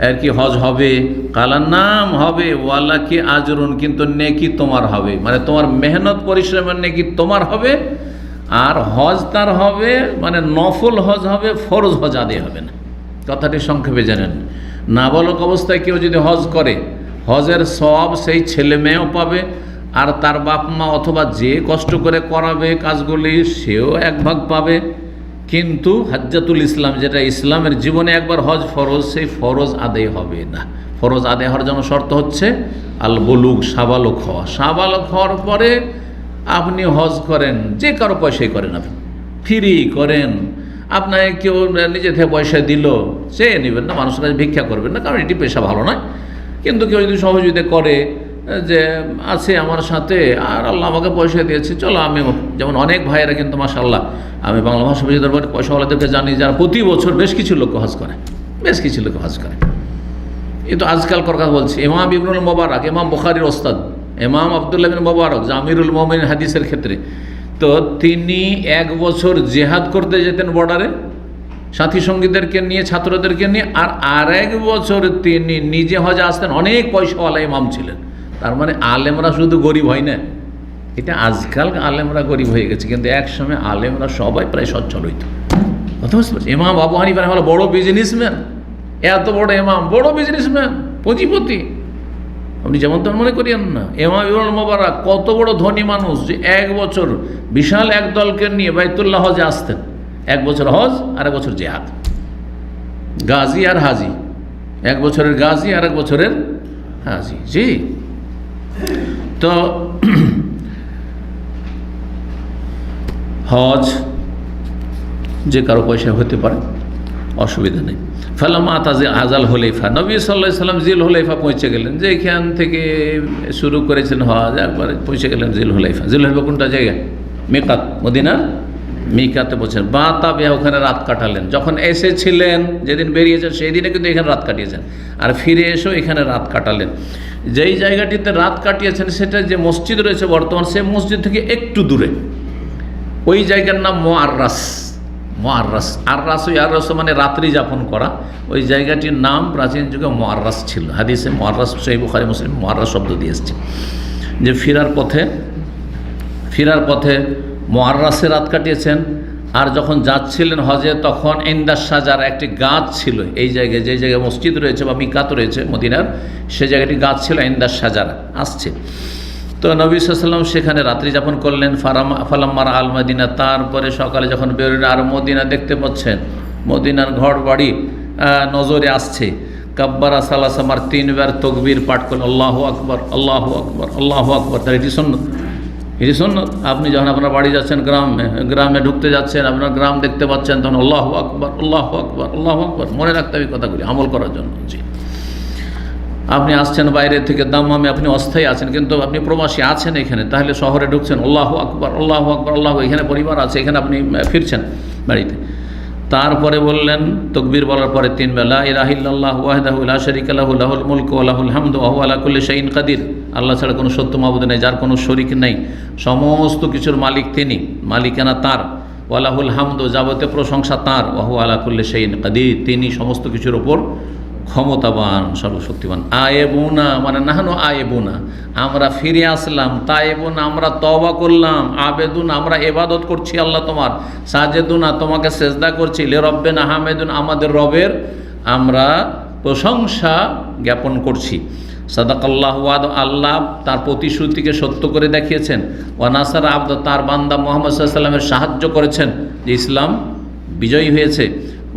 Speaker 1: আর কি হজ হবে? কালার নাম হবে, ওয়ালা কি আজরুন, কিন্তু নেকি তোমার হবে, মানে তোমার মেহনত পরিশ্রমের নেকি তোমার হবে, আর হজ তার হবে, মানে নফল হজ হবে, ফরজ হজ আদায় হবে না। কথাটি সংক্ষেপে জানেন, নাবালক অবস্থায় কেউ যদি হজ করে, হজের সওয়াব সেই ছেলে মেয়েও পাবে, আর তার বাপ মা অথবা যে কষ্ট করে করাবে কাজগুলি সেও এক ভাগ পাবে। কিন্তু হাজ্জাতুল ইসলাম, যেটা ইসলামের জীবনে একবার হজ ফরজ, সেই ফরজ আদায় হবে না। ফরজ আদায় হওয়ার জন্য শর্ত হচ্ছে আল বুলুগ, সাবালক হওয়া। সাবালক হওয়ার পরে আপনি হজ করেন, যে কারো পয়সাই করেন, আপনি ফ্রি করেন, আপনাকে কেউ নিজে থেকে পয়সা দিল সে নেবেন না, মানুষের কাছে ভিক্ষা করবেন না, কারণ এটি পেশা ভালো নয়। কিন্তু কেউ যদি সহযোগিতা করে, যে আছে আমার সাথে, আর আল্লাহ আমাকে পয়সা দিয়েছে, চলো আমি, যেমন অনেক ভাইয়েরা কিন্তু মাশাআল্লাহ, আমি বাংলা ভাষা দরবারে পয়সাওয়ালাদেরকে জানি যারা প্রতি বছর বেশ কিছু লোক হজ করে, বেশ কিছু লোক হজ করে। এ তো আজকালকার কথা বলছি। ইমাম ইবনুল মুবারক, ইমাম বুখারীর ওস্তাদ ইমাম আব্দুল্লাহ বিন মুবারক, আমিরুল মুমিনিন হাদিসের ক্ষেত্রে, তো তিনি 1 বছর জেহাদ করতে যেতেন বর্ডারে সাথী সঙ্গীদেরকে নিয়ে, ছাত্রদেরকে নিয়ে, আর আরেক বছর তিনি নিজে হজে আসতেন। অনেক পয়সাওয়ালা ইমাম ছিলেন। তার মানে আলেমরা শুধু গরিব হয় না, এটা আজকাল আলেমরা গরিব হয়ে গেছে, কিন্তু এক সময় আলেমরা সবাই প্রায় সচ্ছল হইত। কথা বুঝতে পারছি? ইমাম আবু হানিফা হলো বড় বিজনেসম্যান, এত বড় ইমাম, বড় বিজনেসম্যান, পুঁজিপতি, আপনি যেমন তেমন মনে করিয়েন না। ইমাম ইবনুল মুবারক কত বড় ধনী মানুষ যে 1 বছর বিশাল এক দলকে নিয়ে বাইতুল্লাহ হজে আসতেন। 1 বছর হজ আর 1 বছর জিহাদ, গাজী আর হাজি, 1 বছরের গাজী আর 1 বছরের হাজি। জি, তো হজ যে কারো পয়সা হতে পারে, অসুবিধা নেই। ফালাম্মা আতা আজাল হুলাইফা, নবী সাল্লাল্লাহু আলাইহি সাল্লাম জিল হুলাইফা পৌঁছে গেলেন। যে এখান থেকে শুরু করেছেন হজ, একবারে পৌঁছে গেলেন জিল হুলাইফা। জিল হুলাইফা কোনটা জায়গা? মিকাত, মদিনার মিকাতে পৌঁছেন। বাতাবে ওখানে রাত কাটালেন। যখন এসেছিলেন, যেদিন বেরিয়েছেন সেই দিনে কিন্তু এখানে রাত কাটিয়েছেন, আর ফিরে এসেও এখানে রাত কাটালেন। যেই জায়গাটিতে রাত কাটিয়েছেন সেটা যে মসজিদ রয়েছে বর্তমান, সে মসজিদ থেকে একটু দূরে, ওই জায়গার নাম মুআররাস। মুআররাস, আররাস মানে রাত্রি যাপন করা। ওই জায়গাটির নাম প্রাচীন যুগে মুআররাস ছিল। হাদিসে মুআররাস, সহিহ বুখারী মুসলিম মুআররাস শব্দ দিয়ে এসেছে। যে ফেরার পথে মুআররাসে রাত কাটিয়েছেন। আর যখন যাচ্ছিলেন হজে, তখন ইন্দাস সাজার একটি গাছ ছিল এই জায়গায়, যে জায়গায় মসজিদ রয়েছে বা মিকাত রয়েছে মদিনার, সে জায়গাটি গাছ ছিল ইন্দাস সাজার আসছে। তো নবী সাল্লাল্লাহু আলাইহি ওয়াসাল্লাম সেখানে রাত্রি যাপন করলেন। ফালাম্মা আল মদিনা, তারপরে সকালে যখন বেরোলেন আর মদিনা দেখতে পাচ্ছেন, মদিনার ঘর বাড়ি নজরে আসছে। কাব্বারা সালাসা, আমার 3 বার তকবীর পাঠ করলেন, আল্লাহু আকবার, আল্লাহু আকবার, আল্লাহু আকবার। তার এটি সুন্নাত, এটি সুন্নাত। আপনি যখন আপনার বাড়ি যাচ্ছেন, গ্রামে ঢুকতে যাচ্ছেন, আপনার গ্রাম দেখতে পাচ্ছেন, তখন আল্লাহু আকবার, আল্লাহু আকবার, আল্লাহু আকবার। মনে রাখতে হবে কথাগুলি, আমল করার জন্য। জি, আপনি আসছেন বাইরে থেকে, দাম্মামে আপনি অস্থায়ী আছেন, কিন্তু আপনি প্রবাসী আছেন এখানে, তাহলে শহরে ঢুকছেন, আল্লাহু আকবার, আল্লাহু আকবার, আল্লাহু, এখানে পরিবার আছে, এখানে আপনি ফিরছেন বাড়িতে। তারপরে বললেন তকবীর বলার পরে 3 বার, লা ইলাহা ইল্লাল্লাহু ওয়াহদাহু লা শারীকা লাহু, লাহুল মুলকু ওয়া লাহুল হামদু ওয়া হুয়া আলা কুল্লি শাইইন কাদির। আল্লাহ ছাড়া কোনো সত্য মাবুদ নেই, যার কোনো শরীক নেই, সমস্ত কিছুর মালিক তিনি, মালিকানা তার। ওয়া লাহুল হামদু, যাবতীয় প্রশংসা তার। ওয়া হুয়া আলা কুল্লি শাইইন কাদির, তিনি সমস্ত কিছুর ওপর ক্ষমতাবান, সর্বশক্তিমান। আয়েবুনা মানে নাহনু আয়েবুনা, আমরা ফিরে আসলাম। তায়েবুনা, আমরা তওবা করলাম। আবেদুন, আমরা ইবাদত করছি আল্লাহ তোমার। সাজেদুনা, তোমাকে সেজদা করছি। লিরব্বিনা হামিদুন, আমাদের রবের আমরা প্রশংসা জ্ঞাপন করছি। সাদাকাল্লাহু ওয়াদ, আল্লাহ তার প্রতিশ্রুতিকে সত্য করে দেখিয়েছেন। ওয়া নাসার আবদ, তার বান্দা মুহাম্মদ সাল্লাল্লাহু আলাইহি ওয়াসাল্লামের সাহায্য করেছেন, যে ইসলাম বিজয়ী হয়েছে।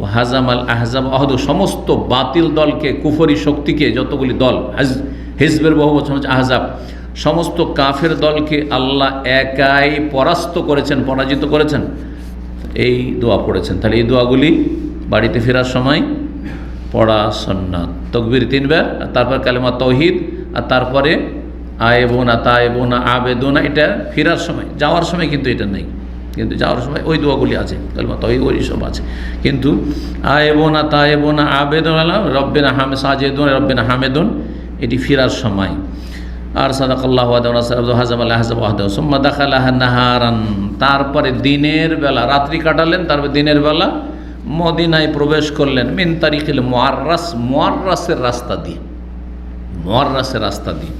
Speaker 1: ও হাজামাল আহজাব আহদ, সমস্ত বাতিল দলকে, কুফরি শক্তিকে, যতগুলি দল, হিজবের বহু বচন হচ্ছে আহজাব, সমস্ত কাফের দলকে আল্লাহ একাই পরাস্ত করেছেন, পরাজিত করেছেন। এই দোয়া পড়েছেন। তাহলে এই দোয়াগুলি বাড়িতে ফেরার সময় পড়া সুন্নাত। তকবীর 3 বার, আর তারপর কালেমা তাওহীদ, আর তারপরে আয়েবুনা, তায়েবুনা, আবেদুনা। এটা ফেরার সময়, যাওয়ার সময় কিন্তু এটা নেই, কিন্তু যাওয়ার সময় ওই দোয়াগুলি আছে, কালেমা তাওহীদ ওই সব আছে। কিন্তু আয়েবুনা, তায়েবুনা, আবেদুন, রব্বিনা সাজেদুন, রব্বিনা হামেদুন, এটি ফেরার সময়। আর সাদাকাল্লাহু ওয়াদাহু হাজামাল আহজাব ওয়াহদাহু সুম্মা দাখালাহা নাহারান, তারপরে দিনের বেলা রাত্রি কাটালেন, তারপর দিনের বেলা মদিনায় প্রবেশ করলেন। মিন তারিকিল মুআররাস, মুআররাসের রাস্তা দিয়ে, মুআররাসের রাস্তা দিয়ে।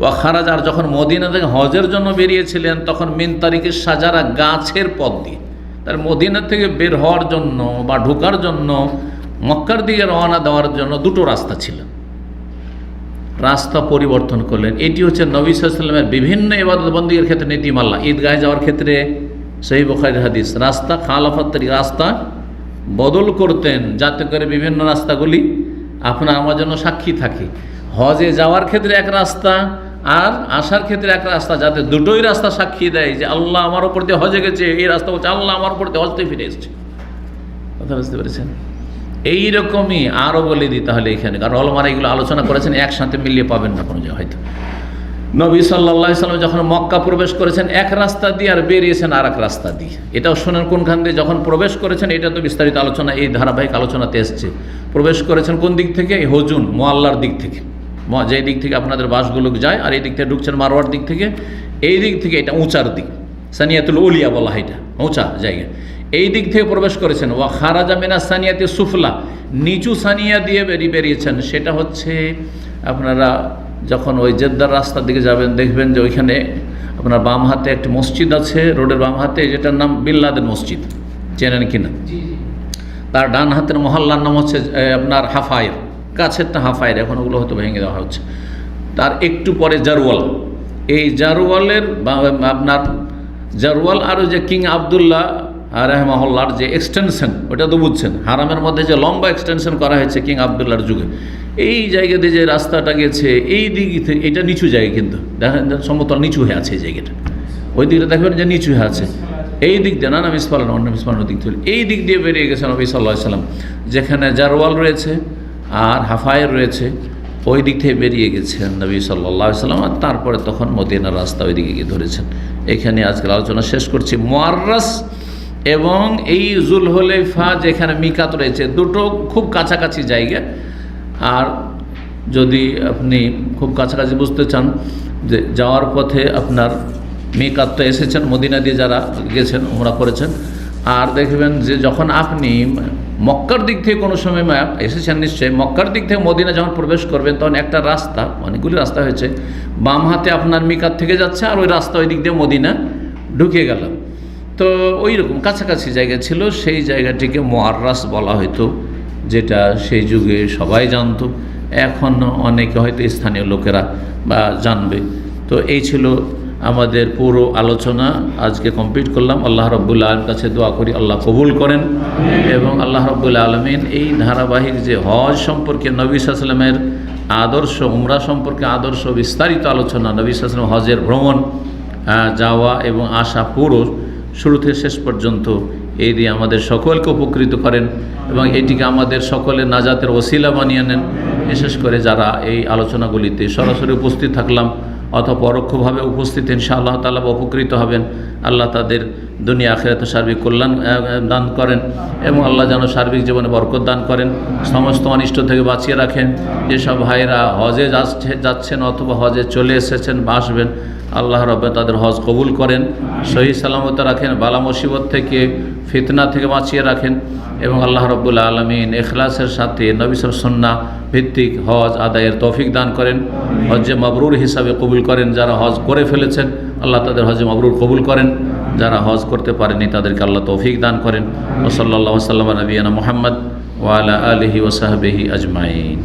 Speaker 1: ওয়া খারাজ, আর যখন মদিনা থেকে হজের জন্য বেরিয়েছিলেন, তখন মিন তারিকিস সাজারা, গাছের পথ দিয়ে। তার মদিনা থেকে বের হওয়ার জন্য বা ঢোকার জন্য, মক্কার দিকে রওনা দেওয়ার জন্য 2টো রাস্তা ছিল। রাস্তা পরিবর্তন করলেন। এটি হচ্ছে নবী সাল্লাল্লাহু আলাইহি ওয়াসাল্লামের বিভিন্ন ইবাদত বন্দেগীর ক্ষেত্রে নীতিমালা। ঈদগাহে যাওয়ার ক্ষেত্রে সহিহ বুখারীর হাদিস, রাস্তা খালাফাত তরিকা, রাস্তা বদল করতেন, যাতে করে বিভিন্ন রাস্তাগুলি আপনার আমার জন্য সাক্ষী থাকে। হজে যাওয়ার ক্ষেত্রে এক রাস্তা, আর আসার ক্ষেত্রে এক রাস্তা, যাতে দুটোই রাস্তা সাক্ষী দেয় যে আল্লাহ আমার উপর দিয়ে হজে গেছে, এই রাস্তা বলছে আল্লাহ আমার উপর দিয়ে হজতে ফিরে এসেছে। কথা বুঝতে পেরেছেন? এইরকমই আরও বলে দিই তাহলে এখানে, কারণ অলমারা এগুলো আলোচনা করেছেন, একসাথে মিলিয়ে পাবেন না কোনো জায়গায় হয়তো। নবী সাল্লাল্লাহু আলাইহি সাল্লাম যখন মক্কা প্রবেশ করেছেন এক রাস্তা দিয়ে আর বেরিয়েছেন আর এক রাস্তা দিয়ে। এটাও শোনেন কোনখান দিয়ে যখন প্রবেশ করেছেন, এটা তো বিস্তারিত আলোচনা এই ধারাবাহিক আলোচনাতে এসছে। প্রবেশ করেছেন কোন দিক থেকে? এই হুজুন মোয়াল্লার দিক থেকে, যে দিক থেকে আপনাদের বাসগুলো যায়, আর এই দিক থেকে ঢুকছেন মারওয়ার দিক থেকে। এই দিক থেকে এটা উঁচার দিক, সানিয়াতুল উলিয়া বলা হয়, এটা উঁচা জায়গা। এই দিক থেকে প্রবেশ করেছেন। ওয়া খারাজা মিনা সানিয়াতি সুফলা, নিচু সানিয়া দিয়ে বেরিয়েছেন। সেটা হচ্ছে আপনারা যখন ওই জেদ্দার রাস্তার দিকে যাবেন, দেখবেন যে ওইখানে আপনার বাম হাতে একটি মসজিদ আছে, রোডের বাম হাতে, যেটার নাম বিন লাদেন মসজিদ, চেনেন কিনা? তার ডান হাতের মহল্লার নাম হচ্ছে আপনার হাফায়ের, কাছেরটা হাফায়ের, এখন ওগুলো হয়তো ভেঙে দেওয়া হচ্ছে। তার একটু পরে জারওয়াল, এই জারওয়ালের আপনার জারওয়াল আর ওই যে কিং আবদুল্লাহ রাহমাহুল্লাহর যে এক্সটেনশন, ওটা তো বুঝছেন, হারামের মধ্যে যে লম্বা এক্সটেনশন করা হয়েছে কিং আবদুল্লাহর যুগে, এই জায়গা দিয়ে যে রাস্তাটা গেছে এই দিক থেকে, এটা নিচু জায়গা, কিন্তু দেখেন সমতল নিচু হয়ে আছে এই জায়গাটা, ওই দিকটা দেখবেন যে নিচু হয়ে আছে। এই দিক দিয়ে না মিসপালন, অন্য মিসপালনের দিক থেকে এই দিক দিয়ে বেরিয়ে গেছে নবী সাল্লাল্লাহু আলাইহি সাল্লাম, যেখানে জারওয়াল রয়েছে আর হাফায়ের রয়েছে, ওই দিক থেকে বেরিয়ে গেছেন নবী সাল্লাল্লাহু আলাইহি সাল্লাম। আর তারপরে তখন মদিনার রাস্তা ওই দিকে গিয়ে ধরেছেন। এখানে আজকাল আলোচনা শেষ করছি। মুআররাস এবং এই জুলহুলাইফা যেখানে মিকাত রয়েছে, দুটো খুব কাছাকাছি জায়গা। আর যদি আপনি খুব কাছাকাছি বুঝতে চান, যে যাওয়ার পথে আপনার মিকাত তো এসেছেন, মদিনা দিয়ে যারা গেছেন উমরা করেছেন, আর দেখবেন যে যখন আপনি মক্কার দিক থেকে কোনো সময় এসেছেন নিশ্চয়ই, মক্কার দিক থেকে মদিনা যখন প্রবেশ করবেন, তখন একটা রাস্তা, অনেকগুলি রাস্তা হয়েছে, বাম হাতে আপনার মিকাত থেকে যাচ্ছে, আর ওই রাস্তা ওই দিক দিয়ে মদিনা ঢুকে গেল। তো ওই রকম কাছাকাছি জায়গা ছিল, সেই জায়গাটিকে মুআররাস বলা হতো, যেটা সেই যুগে সবাই জানতো, এখন অনেকে হয়তো স্থানীয় লোকেরা বা জানবে। তো এই ছিল আমাদের পুরো আলোচনা, আজকে কমপ্লিট করলাম। আল্লাহ রাব্বুল আলামিনের কাছে দোয়া করি আল্লাহ কবুল করেন, এবং আল্লাহ রাব্বুল আলামিন এই ধারাবাহিক যে হজ সম্পর্কে নবী সাল্লাল্লাহু আলাইহি ওয়াসাল্লামের আদর্শ, উমরা সম্পর্কে আদর্শ বিস্তারিত আলোচনা, নবী সাল্লাল্লাহু আলাইহি ওয়াসাল্লাম হজের ভ্রমণ, যাওয়া এবং আসা পুরো শুরু থেকে শেষ পর্যন্ত, এই দিয়ে আমাদের সকলকে উপকৃত করেন, এবং এটিকে আমাদের সকলের নাজাতের ওসিলা বানিয়ে নেন। বিশেষ করে যারা এই আলোচনাগুলিতে সরাসরি উপস্থিত থাকলাম অথবা পরোক্ষভাবে উপস্থিত, ইনশাআল্লাহ তাআলা উপকৃত হবেন। আল্লাহ তাদের দুনিয়া আখিরাতে সার্বিক কল্যাণ দান করেন, এবং আল্লাহ যেন সার্বিক জীবনে বরকত দান করেন, সমস্ত অনিষ্ট থেকে বাঁচিয়ে রাখেন। যেসব ভাইরা হজে যাচ্ছেন অথবা হজে চলে এসেছেন বা আসবেন, আল্লাহ রাব্বুল তাদের হজ কবুল করেন, সহি সালামত রাখেন, বালা মুসিবত থেকে, ফিতনা থেকে বাঁচিয়ে রাখেন, এবং আল্লাহ রাব্বুল আলামিন ইখলাসের সাথে নবী সুন্নাহ ভিত্তিক হজ আদায়ের তৌফিক দান করেন, হজ্জে মাবরুর হিসাবে কবুল করেন। যারা হজ করে ফেলেছেন আল্লাহ তাদের হজ্জে মাবরুর কবুল করেন, যারা হজ করতে পারেনি তাদেরকে আল্লাহ তৌফিক দান করেন। ওয়া সাল্লাল্লাহু ওয়া সাল্লামা নবিয়ানা মুহাম্মদ ওয়া আলা আলিহি ওয়া সাহবিহি আজমাইন।